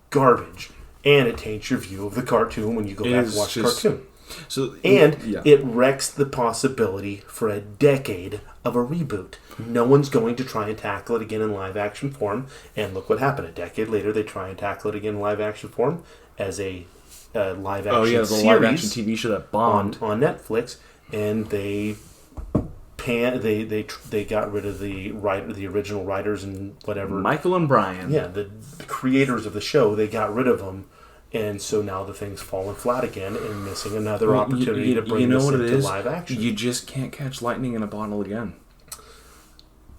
garbage. And it taints your view of the cartoon when you go back and watch the cartoon. So, it wrecks the possibility for a decade of a reboot. No one's going to try and tackle it again in live action form. And look what happened. A decade later, they try and tackle it again in live action form as a live action series. The live action TV show that bombed on Netflix, and they got rid of the original writers and whatever. Michael and Brian. Yeah, the creators of the show, they got rid of them. And so now the thing's fallen flat again and missing another opportunity to bring this into live action. You just can't catch lightning in a bottle again.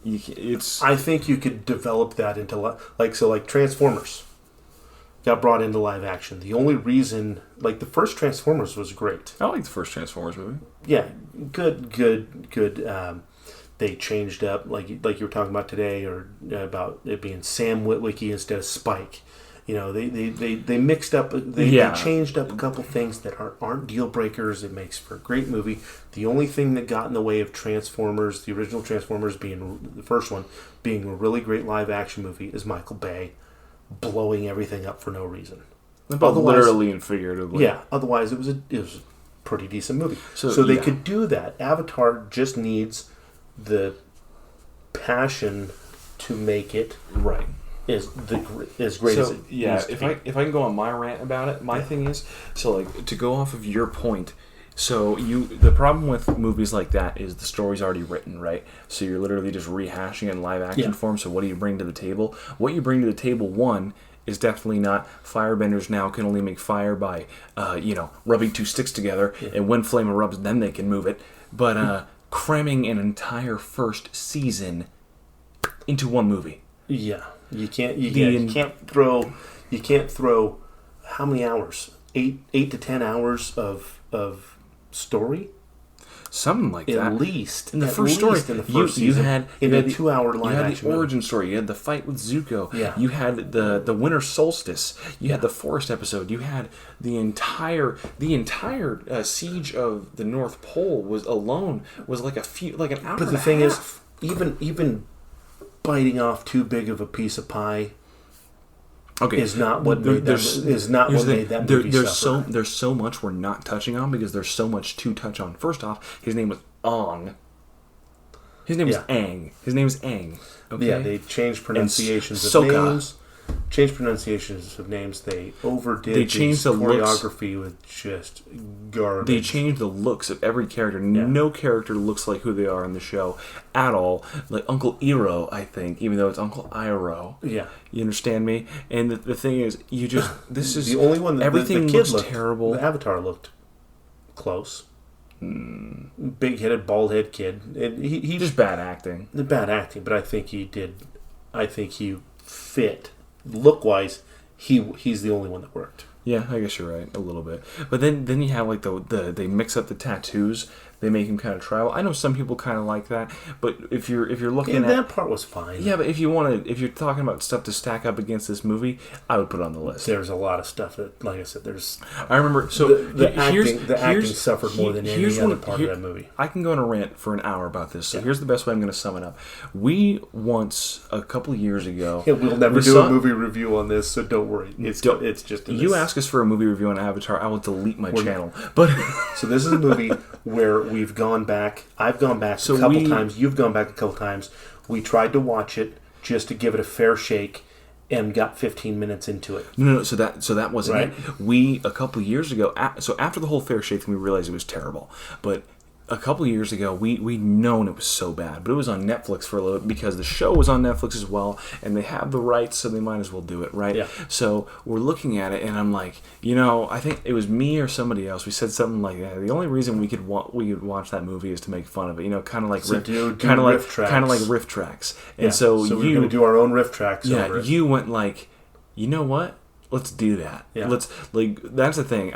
I think you could develop that into like Transformers got brought into live action. The only reason, the first Transformers was great. I like the first Transformers movie. Yeah, good. They changed up, like you were talking about today, or about it being Sam Witwicky instead of Spike. They mixed up. They changed up a couple things that aren't deal breakers. It makes for a great movie. The only thing that got in the way of Transformers, the original Transformers being the first one, being a really great live action movie, is Michael Bay blowing everything up for no reason. Literally and figuratively. Yeah. Otherwise, it was a pretty decent movie. So they could do that. Avatar just needs the passion to make it right. As great as it is. If I can go on my rant about it, my thing is, to go off of your point, the problem with movies like that is the story's already written, right? So you're literally just rehashing it in live action form. So what do you bring to the table? What you bring to the table, one, is definitely not firebenders now can only make fire by rubbing two sticks together, and when flame erupts, then they can move it. But cramming an entire first season into one movie. Yeah. You can't throw how many hours? 8 to 10 hours of story? Something like that. At least. In the first story, you had a 2-hour live action. You had the origin story. You had the fight with Zuko. Yeah. You had the winter solstice. You had the forest episode. You had the entire siege of the North Pole was an hour. But the thing is, even biting off too big of a piece of pie is not what made that movie suffer. There's so much we're not touching on because there's so much to touch on. First off, his name was Ong. His name was Aang. His name is Aang. Okay? Yeah, they changed pronunciations of names. They overdid. They changed the choreography with just garbage. They changed the looks of every character. Yeah. No character looks like who they are in the show at all. Like Uncle Iroh, I think, even though it's Uncle Iroh. Yeah, you understand me. And the thing is, this is the only one that everything the kid looks terrible. The Avatar looked close. Big-headed, bald-head kid. He just bad acting. The bad acting, but I think he did. I think he fit. Look-wise, he's the only one that worked. Yeah, I guess you're right, a little bit. But then you have they mix up the tattoos. They make him kind of tribal. I know some people kind of like that, but if you're looking at that part was fine. Yeah, but if you're talking about stuff to stack up against this movie, I would put it on the list. There's a lot of stuff that, like I said, I remember. So the acting suffered more than any other part of that movie. I can go on a rant for an hour about this. So here's the best way I'm going to sum it up. We once a couple of years ago. Yeah, we'll never do a movie review on this, so don't worry. It's just you ask us for a movie review on Avatar, I will delete my channel. But so this is a movie where we've gone back. I've gone back a couple times. You've gone back a couple times. We tried to watch it just to give it a fair shake, and got 15 minutes into it. No. So that wasn't it. We a couple of years ago. So after the whole fair shake, we realized it was terrible. But a couple of years ago, we'd known it was so bad, but it was on Netflix for a little bit because the show was on Netflix as well, and they have the rights, so they might as well do it, right? Yeah. So we're looking at it, and I'm like, I think it was me or somebody else. We said something like, the only reason we could watch that movie is to make fun of it, kind of like riff tracks. riff tracks. And so we're going to do our own riff tracks. Yeah, over it. you went like, you know what? Let's do that. Yeah. Let's that's the thing.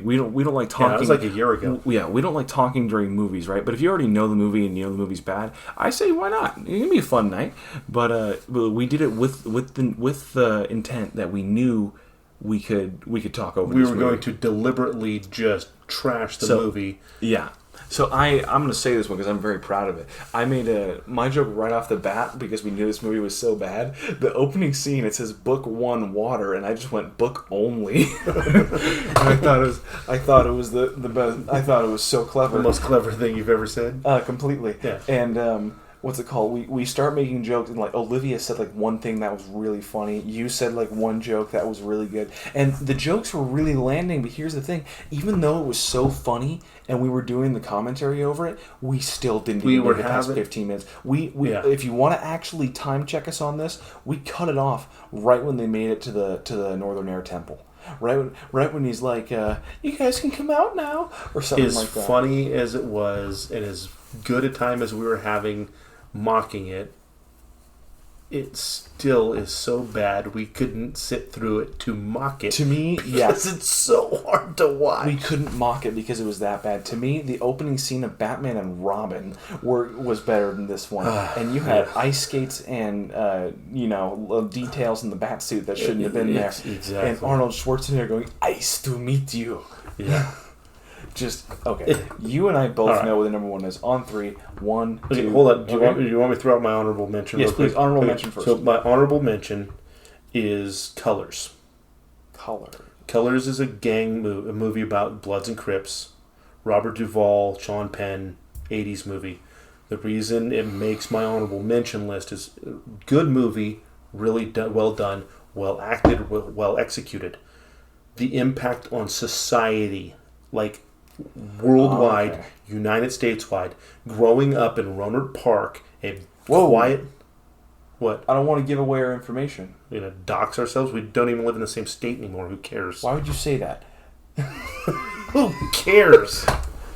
We don't like talking. Yeah, that was like a year ago. Yeah, we don't like talking during movies, right? But if you already know the movie and you know the movie's bad, I say why not? It can be a fun night. But we did it with the intent that we knew we could talk over. We this were movie. going to deliberately just trash the movie. Yeah. So I'm going to say this one because I'm very proud of it. I made my joke right off the bat because we knew this movie was so bad. The opening scene, it says book 1 water, and I just went book only. And I thought it was the best. I thought it was so clever. The most clever thing you've ever said. Completely. Yeah. And what's it called? We start making jokes, and like Olivia said like one thing that was really funny. You said like one joke that was really good, and the jokes were really landing. But here's the thing: even though it was so funny, and we were doing the commentary over it, we still didn't even make it past 15 minutes. If you want to actually time check us on this, we cut it off right when they made it to the Northern Air Temple. Right when he's like, "You guys can come out now," or something like that. As funny as it was, and as good a time as we were having mocking it, it still is so bad we couldn't sit through it to mock it. To me, because it's so hard to watch. We couldn't mock it because it was that bad. To me, the opening scene of Batman and Robin was better than this one. And you had ice skates and details in the bat suit that shouldn't have been there. Exactly. And Arnold Schwarzenegger going, "Ice to meet you." Yeah. Just okay. You and I both know what the number one is. On 3, 1, 2. Okay, hold on. Do you want me to throw out my honorable mention? Yes, real quick? please. Honorable mention first. So my honorable mention is Colors. Colors is a movie about Bloods and Crips. Robert Duvall, Sean Penn, 80s movie. The reason it makes my honorable mention list is good movie, really well done, well acted, well executed. The impact on society, like worldwide, United States-wide, growing up in Rohnert Park, a quiet... What? I don't want to give away our information. We're going to dox ourselves? We don't even live in the same state anymore. Who cares? Why would you say that? Who cares?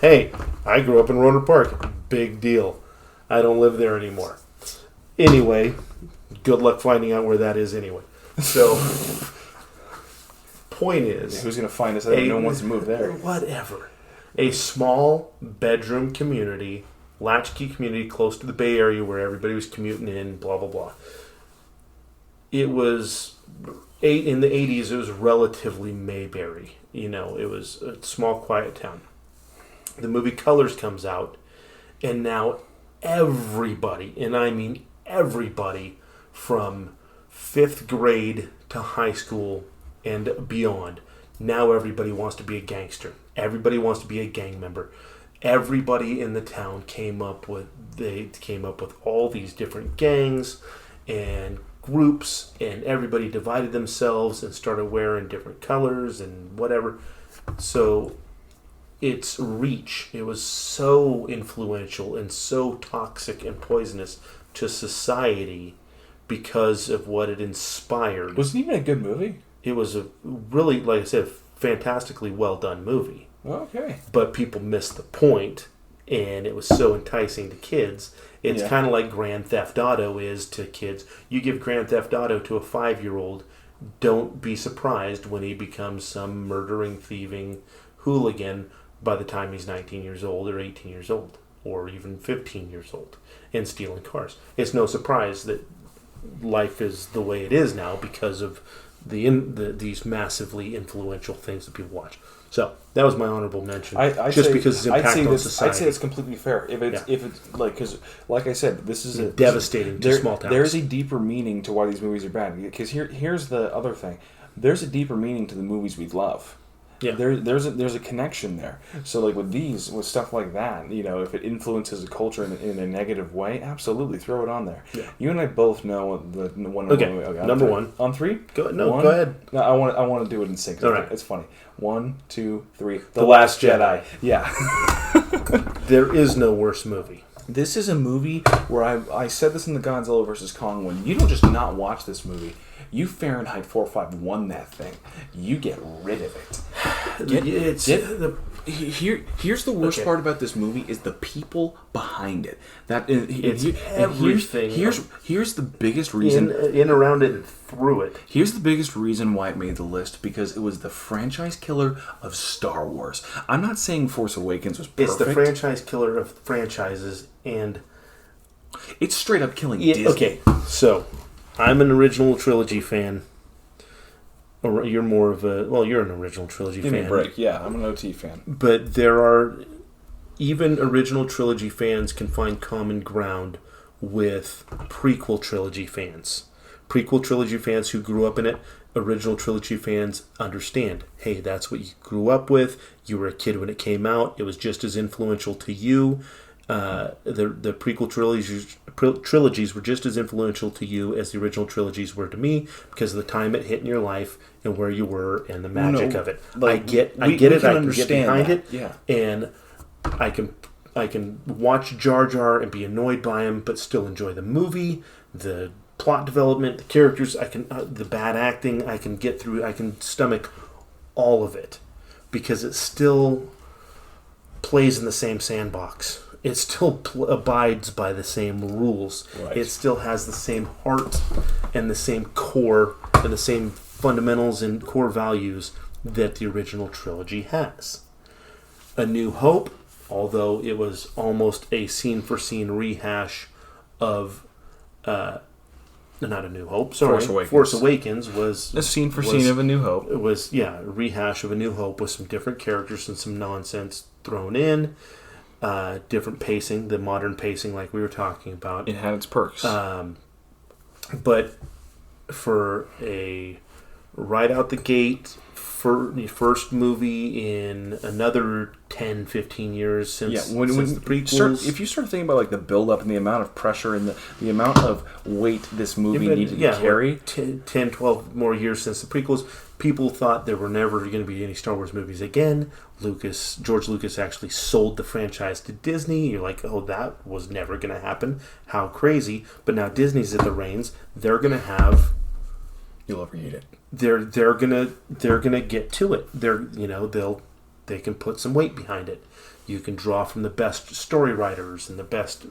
Hey, I grew up in Rohnert Park. Big deal. I don't live there anymore. Anyway, good luck finding out where that is anyway. So, point is... Who's going to find us? No one wants to move there. Whatever. A small bedroom community, latchkey community close to the Bay Area where everybody was commuting in, blah, blah, blah. It was... in the 80s, it was relatively Mayberry. It was a small, quiet town. The movie Colors comes out, and now everybody, and I mean everybody, from 5th grade to high school and beyond, now everybody wants to be a gangster. Everybody wants to be a gang member. Everybody in the town came up with all these different gangs and groups, and everybody divided themselves and started wearing different colors and whatever. So its reach, it was so influential and so toxic and poisonous to society because of what it inspired. Was it even a good movie? It was a really, like I said, fantastically well done movie. Okay. But people missed the point, and it was so enticing to kids. It's kind of like Grand Theft Auto is to kids. You give Grand Theft Auto to a 5-year-old, don't be surprised when he becomes some murdering, thieving hooligan by the time he's 19 years old or 18 years old or even 15 years old and stealing cars. It's no surprise that life is the way it is now because of these massively influential things that people watch. So that was my honorable mention, because its impact on society. I'd say it's completely fair. If it's like, because like I said, this is devastating to small towns. There's a deeper meaning to why these movies are bad. Because here's the other thing: there's a deeper meaning to the movies we love. Yeah. There's a connection there. So like with stuff like that, if it influences a culture in a negative way, absolutely throw it on there. Yeah. You and I both know the one. Okay. Number 1 on 3. Go ahead. No, I want to do it in sync. All right. It's funny. 1, 2, 3. The Last Jedi. Yeah. There is no worse movie. This is a movie where I said this in the Godzilla vs. Kong one. You don't just not watch this movie. You Fahrenheit 451 that thing. You get rid of it. Here's the worst part about this movie is the people behind it. Here's the biggest reason In around it and through it. Here's the biggest reason why it made the list, because it was the franchise killer of Star Wars. I'm not saying Force Awakens was perfect. It's the franchise killer of franchises, and it's straight up killing Disney. Okay, so I'm an original trilogy fan. Or you're more of a... Well, you're an original trilogy fan. Give me a break. Yeah, I'm an OT fan. But there are... Even original trilogy fans can find common ground with prequel trilogy fans. Prequel trilogy fans who grew up in it, original trilogy fans understand. Hey, that's what you grew up with. You were a kid when it came out. It was just as influential to you. The prequel trilogies were just as influential to you as the original trilogies were to me, because of the time it hit in your life and where you were and the magic of it. Like, I get it. I can get behind it. Yeah. And I can watch Jar Jar and be annoyed by him, but still enjoy the movie, the plot development, the characters. I can the bad acting. I can get through. I can stomach all of it because it still plays in the same sandbox. It still abides by the same rules. Right. It still has the same heart and the same core and the same fundamentals and core values that the original trilogy has. A New Hope, although it was almost a scene-for-scene rehash of... not A New Hope, sorry. Force Awakens was... A scene-for-scene of A New Hope. It was, a rehash of A New Hope with some different characters and some nonsense thrown in. Different pacing, the modern pacing like we were talking about. It had its perks. But for a right out the gate, for the first movie in another 10, 15 years since the prequels. If you start thinking about like the build-up and the amount of pressure and the amount of weight this movie needed to carry. 10, 12 more years since the prequels, people thought there were never going to be any Star Wars movies again. George Lucas actually sold the franchise to Disney. You're like, oh, that was never going to happen. How crazy. But now Disney's at the reins. They're going to have... You'll overheat it. They're gonna get to it. They can put some weight behind it. You can draw from the best story writers and the best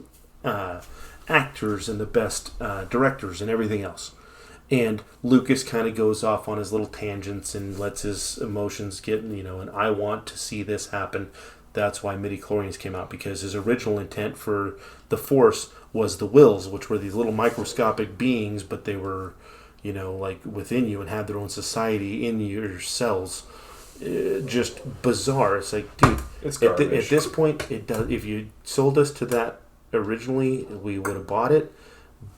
actors and the best directors and everything else. And Lucas kind of goes off on his little tangents and lets his emotions get, and I want to see this happen. That's why midichlorians came out, because his original intent for the Force was the Wills, which were these little microscopic beings, but they were, like within you and had their own society in your cells. Just bizarre. It's like, dude, it's garbage. At this point, it does. If you sold us to that originally, we would have bought it.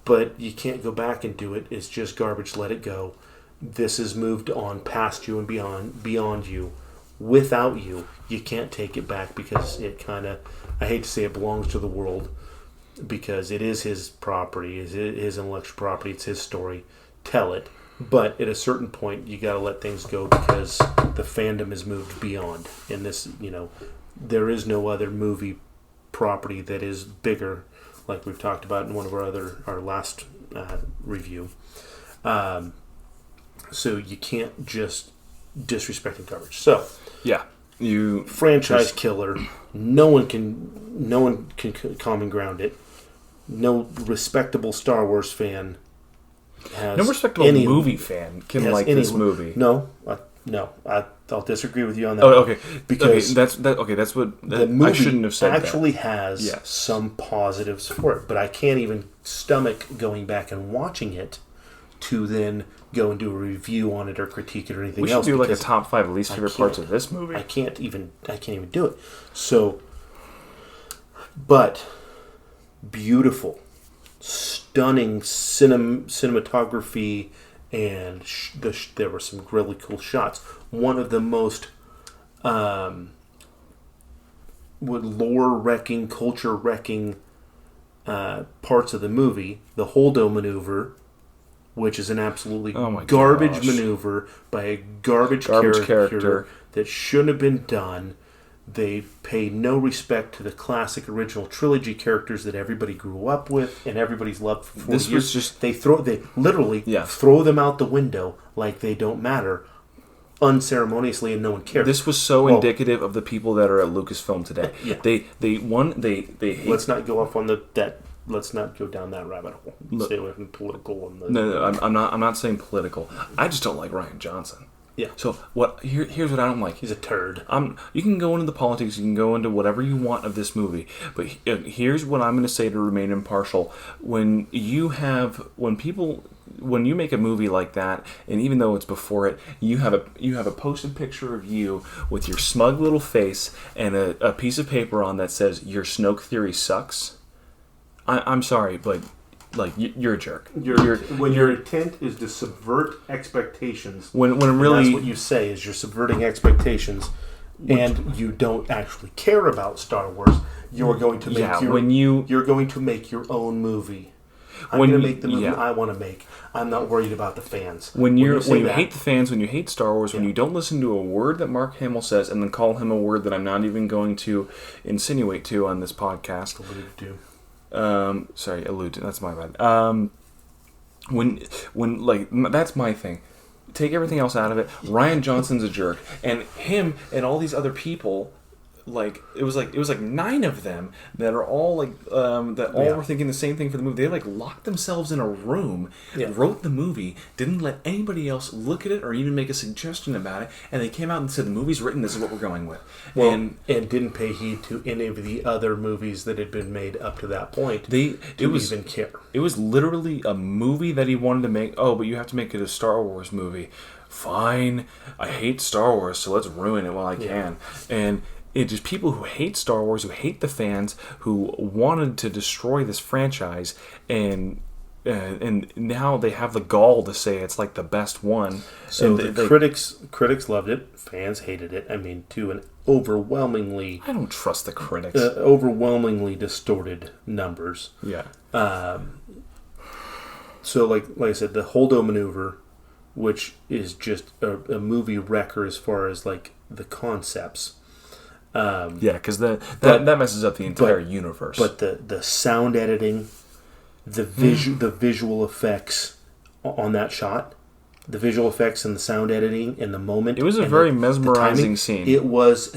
But you can't go back and do it. It's just garbage. Let it go. This has moved on past you and beyond you. Without you, you can't take it back, because it kind of, I hate to say it belongs to the world, because it is his property, his intellectual property, it's his story. Tell it. But at a certain point, you got to let things go, because the fandom has moved beyond. And this, there is no other movie property that is bigger, like we've talked about in one of our last review. So you can't just disrespect the coverage. So yeah, you franchise killer. No one can common ground it. No respectable Star Wars fan has. No respectable movie fan can like this movie. No. I'll disagree with you on that. Oh, okay. Because that's what the movie I shouldn't have said. Actually has some positives for it, but I can't even stomach going back and watching it to then go and do a review on it or critique it or anything else. We should do like a top 5 least favorite parts of this movie. I can't even do it. So, but beautiful, stunning cinematography. And there were some really cool shots. One of the most lore-wrecking, culture-wrecking parts of the movie, the Holdo maneuver, which is an absolutely garbage maneuver by a garbage character that shouldn't have been done. They pay no respect to the classic original trilogy characters that everybody grew up with and everybody's loved for 40 This years. was just They literally Yeah. throw them out the window like they don't matter, unceremoniously, and no one cares. this was so Well- indicative of the people that are at Lucasfilm today. Yeah. They hate. Let's not go off on that. Let's not go down that rabbit hole. Look- Stay away from political and the. No, I'm not saying political. I just don't like Ryan Johnson. Yeah. So here's what I don't like. He's a turd. You can go into the politics, you can go into whatever you want of this movie, but here's what I'm going to say to remain impartial. When you make a movie like that, and even though it's before it, you have a posted picture of you with your smug little face and a piece of paper on that says your Snoke theory sucks. I'm sorry, but you're a jerk. When your intent is to subvert expectations, when I'm and really that's what you say is you're subverting expectations, and you don't actually care about Star Wars. You're going to make you're going to make your own movie. I'm going to make the movie I want to make. I'm not worried about the fans. When you hate the fans, when you hate Star Wars, when you don't listen to a word that Mark Hamill says, and then call him a word that I'm not even going to insinuate to on this podcast. Allude to. That's my bad. When that's my thing. Take everything else out of it. Ryan Johnson's a jerk, and him and all these other people. It was like 9 of them that are all were thinking the same thing for the movie. They locked themselves in a room, wrote the movie, didn't let anybody else look at it or even make a suggestion about it, and they came out and said the movie's written. This is what we're going with. And didn't pay heed to any of the other movies that had been made up to that point. Even care. It was literally a movie that he wanted to make. Oh, but you have to make it a Star Wars movie. Fine, I hate Star Wars, so let's ruin it while I can. And it's just people who hate Star Wars, who hate the fans, who wanted to destroy this franchise, and now they have the gall to say it's like the best one. So the critics loved it, fans hated it. I mean, to an overwhelmingly I don't trust the critics. Overwhelmingly distorted numbers. Yeah. So like I said, the Holdo maneuver, which is just a movie wrecker as far as the concepts. Because that messes up the entire universe. But the sound editing, the visual effects on that shot, the visual effects and the sound editing and the moment. It was a very mesmerizing scene. It was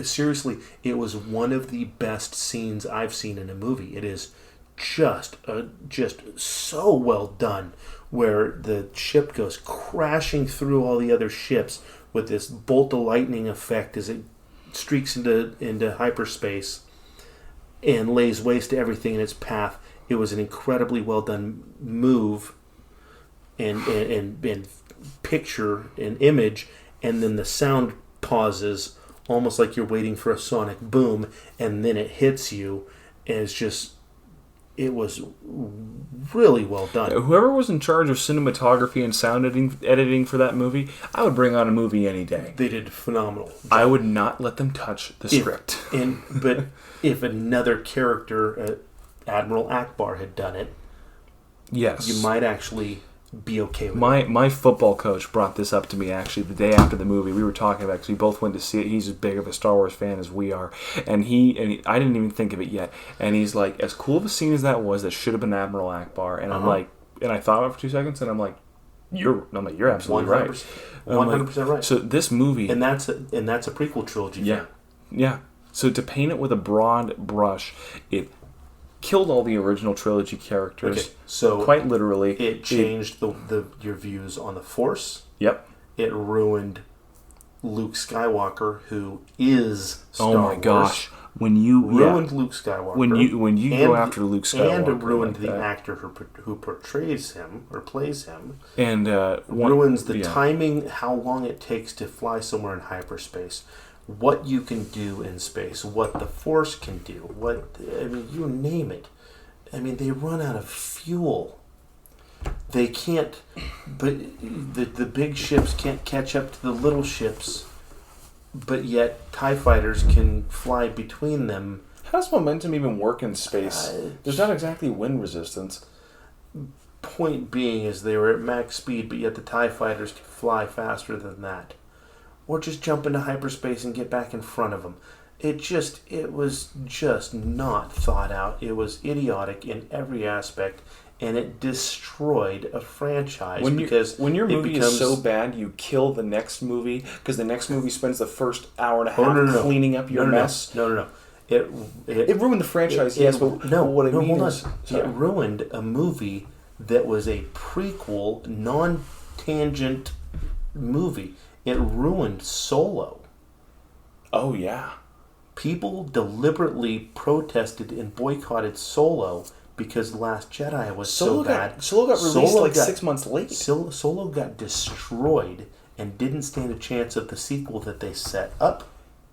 seriously, it was one of the best scenes I've seen in a movie. It is just so well done, where the ship goes crashing through all the other ships with this bolt of lightning effect as it streaks into hyperspace and lays waste to everything in its path. It was an incredibly well done move and picture and image, and then the sound pauses almost like you're waiting for a sonic boom, and then it hits you, and it was really well done. Whoever was in charge of cinematography and sound editing for that movie, I would bring on a movie any day. They did phenomenal job. I would not let them touch the script. But if another character, Admiral Akbar, had done it, yes, you might actually be okay with it. My football coach brought this up to me actually the day after the movie. We were talking about it because we both went to see it. He's as big of a Star Wars fan as we are, and I didn't even think of it yet. And he's like, as cool of a scene as that was, that should have been Admiral Akbar. And I'm like, and I thought about it for 2 seconds, and I'm like, you're absolutely 100%, right. 100% right. So this movie, and that's a prequel trilogy. Yeah. So to paint it with a broad brush, it killed all the original trilogy characters. Okay, so quite literally, it changed your views on the Force. Yep. It ruined Luke Skywalker, who is Star Wars. Gosh, when you ruined Luke Skywalker, when you go after Luke Skywalker, and ruined the actor who portrays him or plays him, and ruins the timing, how long it takes to fly somewhere in hyperspace. What you can do in space, what the Force can do, you name it. I mean, they run out of fuel. They can't, but the big ships can't catch up to the little ships, but yet TIE fighters can fly between them. How does momentum even work in space? There's not exactly wind resistance. Point being is they were at max speed, but yet the TIE fighters can fly faster than that. or just jump into hyperspace and get back in front of them. It was just not thought out. It was idiotic in every aspect, and it destroyed a franchise because when your it movie becomes is so bad, you kill the next movie because the next movie spends the first hour and a half cleaning up your mess. No. It ruined the franchise. Yes, but what I mean hold on. is, It ruined a movie that was a prequel, non-tangent movie. It ruined Solo. oh yeah, People deliberately protested and boycotted Solo because Last Jedi was so bad. Solo got released 6 months late. Solo got destroyed and didn't stand a chance of the sequel that they set up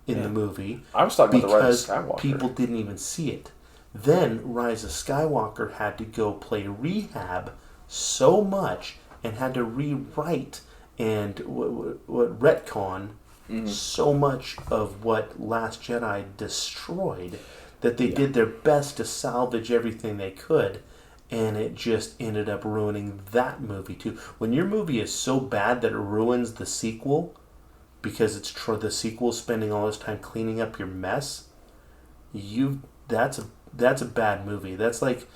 in the movie. I was talking about the Rise because of Skywalker. people didn't even see it. Then Rise of Skywalker had to go play rehab so much and had to rewrite and what retcon so much of what Last Jedi destroyed that they did their best to salvage everything they could, and it just ended up ruining that movie too. When your movie is so bad that it ruins the sequel because it's the sequel spending all this time cleaning up your mess, that's a bad movie. That's like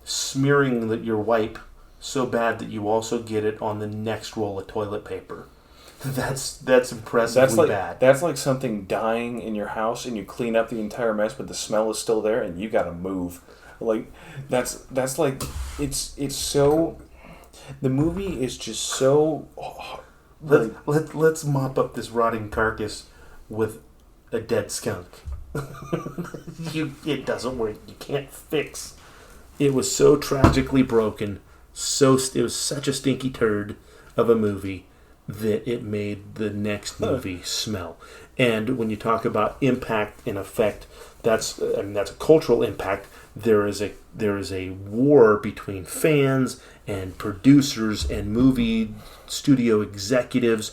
smearing your wipe so bad that you also get it on the next roll of toilet paper. That's impressively bad. That's like something dying in your house and you clean up the entire mess, but the smell is still there and you got to move. Like that's like it's so. The movie is just so. Let's mop up this rotting carcass with a dead skunk. It doesn't work. You can't fix. It was so tragically broken. It was such a stinky turd of a movie that it made the next movie smell. And when you talk about impact and effect, that's a cultural impact. There is a war between fans and producers and movie studio executives.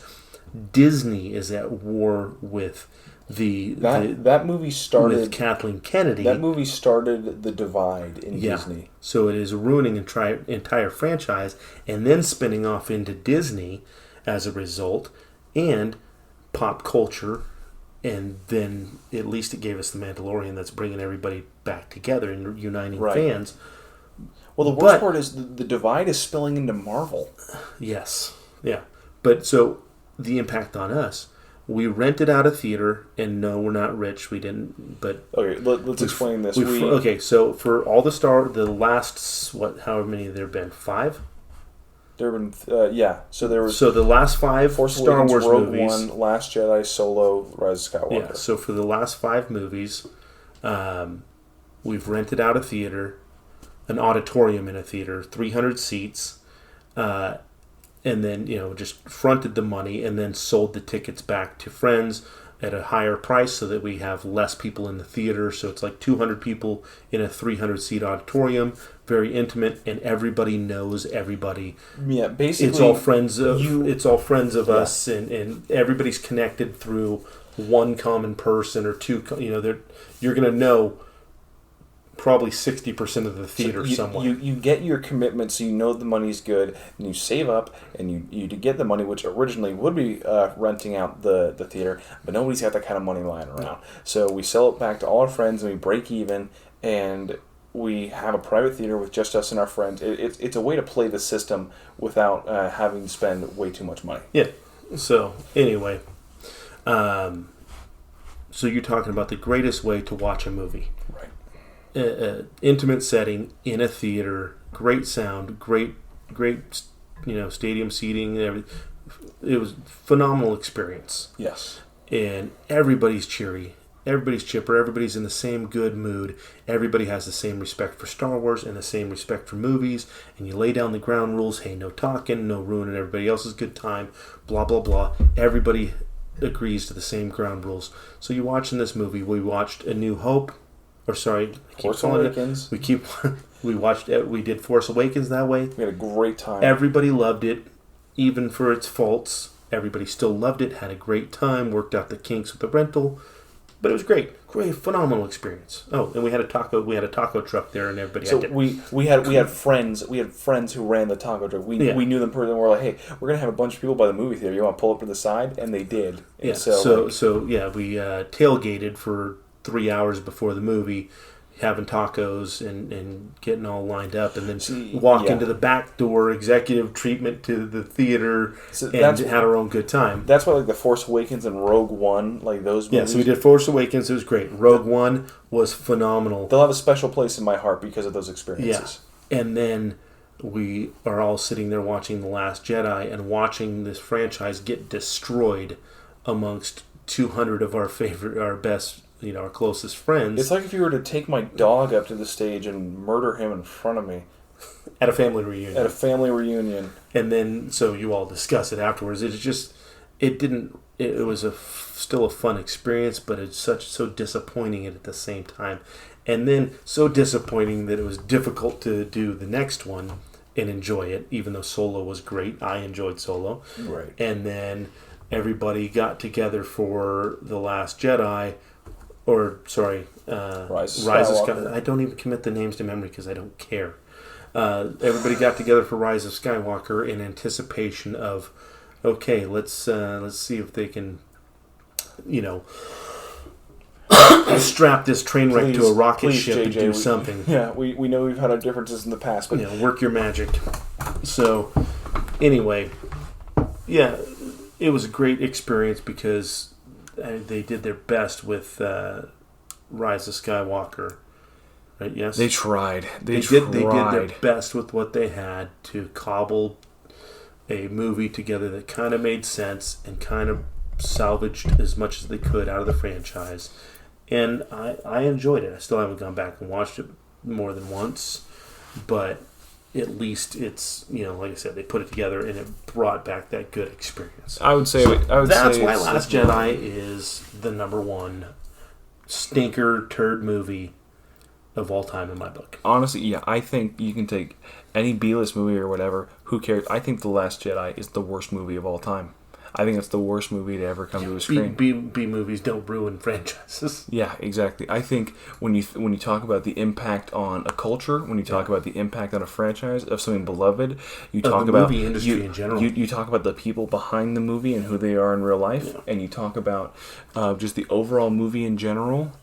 Disney is at war with that movie started with Kathleen Kennedy. That movie started the divide in Disney. So it is ruining an entire franchise and then spinning off into Disney as a result, and pop culture, and then at least it gave us the Mandalorian that's bringing everybody back together and uniting fans. Well, the worst part is the divide is spilling into Marvel. Yes, yeah. But so the impact on us, we rented out a theater, and no, we're not rich. We didn't, but okay. Let's explain this. Okay, so for all the last however many there have been, 5. There have been So the last 5 Force Star Awakens, Wars Rogue movies. One, Last Jedi, Solo, Rise of Skywalker. Yeah. So for the last 5 movies, we've rented out a theater, an auditorium in a theater, 300 seats, and then just fronted the money and then sold the tickets back to friends at a higher price so that we have less people in the theater. So it's like 200 people in a 300 seat auditorium, very intimate, and everybody knows everybody. Yeah, basically it's all friends of us, and everybody's connected through one common person or two. You're going to know probably 60% of the theater somewhere. You get your commitment, so you know the money's good, and you save up, and you get the money, which originally would be renting out the theater, but nobody's got that kind of money lying around. So we sell it back to all our friends, and we break even, and we have a private theater with just us and our friends. It's a way to play the system without having to spend way too much money. Yeah. So anyway, so you're talking about the greatest way to watch a movie. Right. Intimate setting in a theater, great sound, great stadium seating, everything. It was a phenomenal experience. Yes. And everybody's cheery, everybody's chipper, everybody's in the same good mood. Everybody has the same respect for Star Wars and the same respect for movies. And you lay down the ground rules. Hey, no talking, no ruining everybody else's good time. Blah blah blah. Everybody agrees to the same ground rules. So you're watching this movie. We watched A New Hope. Force Awakens. We did Force Awakens that way. We had a great time. Everybody loved it, even for its faults. Everybody still loved it, had a great time, worked out the kinks with the rental. But it was great, phenomenal experience. Oh, and we had a taco truck there, and everybody. So had we had friends who ran the taco truck. We knew them personally. We're like, hey, we're gonna have a bunch of people by the movie theater. You want to pull up to the side? And they did. And yeah. We tailgated for 3 hours before the movie, having tacos and getting all lined up, and then walk into the back door, executive treatment to the theater, and had our own good time. That's why, like, The Force Awakens and Rogue One, like those movies. Yeah, so we did Force Awakens. It was great. Rogue One was phenomenal. They'll have a special place in my heart because of those experiences. Yeah, and then we are all sitting there watching The Last Jedi and watching this franchise get destroyed amongst 200 of our best, our closest friends. It's like if you were to take my dog up to the stage and murder him in front of me. At a family reunion. And then, so you all discuss it afterwards. It was still a fun experience, but it's so disappointing at the same time. And then so disappointing that it was difficult to do the next one and enjoy it, even though Solo was great. I enjoyed Solo. Right. And then everybody got together for The Last Jedi, Rise of Skywalker. I don't even commit the names to memory because I don't care. Everybody got together for Rise of Skywalker in anticipation of, okay, let's see if they can, strap this train wreck to a rocket ship JJ, and do something. We know we've had our differences in the past, but work your magic. So, anyway, yeah, it was a great experience because they did their best with Rise of Skywalker. Right? Yes, They tried. They did their best with what they had to cobble a movie together that kind of made sense and kind of salvaged as much as they could out of the franchise. And I enjoyed it. I still haven't gone back and watched it more than once, but at least it's, like I said, they put it together and it brought back that good experience. That's why Last Jedi is the number one stinker turd movie of all time in my book. Honestly, yeah, I think you can take any B-list movie or whatever. Who cares? I think The Last Jedi is the worst movie of all time. I think it's the worst movie to ever come to a screen. B movies don't ruin franchises. Yeah, exactly. I think when you talk about the impact on a culture, when you talk about the impact on a franchise of something beloved, you talk the about movie industry in general. You talk about the people behind the movie and who they are in real life, and you talk about just the overall movie in general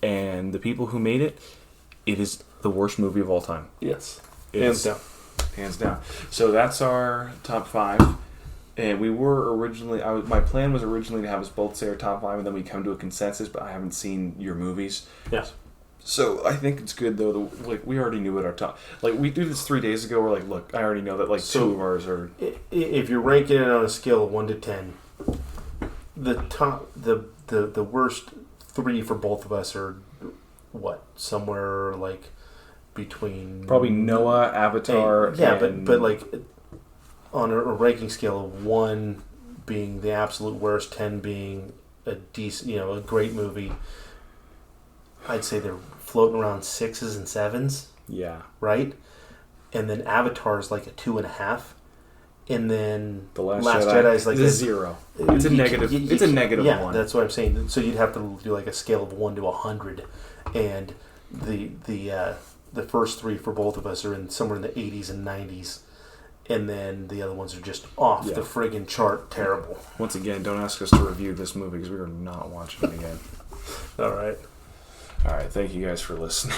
and the people who made it. It is the worst movie of all time. Yes, hands down. So that's our top 5. And we were originally, my plan was originally to have us both say our top 5, and then we come to a consensus. But I haven't seen your movies. Yes. So I think it's good though. We already knew what our top. We did this 3 days ago. We're like, look, I already know that 2 of ours are. If you're ranking it on a scale of 1 to 10, the worst 3 for both of us are what? Somewhere between probably Noah, Avatar. but on a ranking scale of 1 being the absolute worst, 10 being a decent, a great movie, I'd say they're floating around 6s and 7s. Yeah. Right? And then Avatar is like a 2.5. And then The Last Jedi is like a 0. It's a negative. It's a negative 1. Yeah, that's what I'm saying. So you'd have to do a scale of 1 to 100, and the first 3 for both of us are in somewhere in the 80s and 90s. And then the other ones are just off the friggin' chart terrible. Once again, don't ask us to review this movie because we are not watching it again. All right. Thank you guys for listening.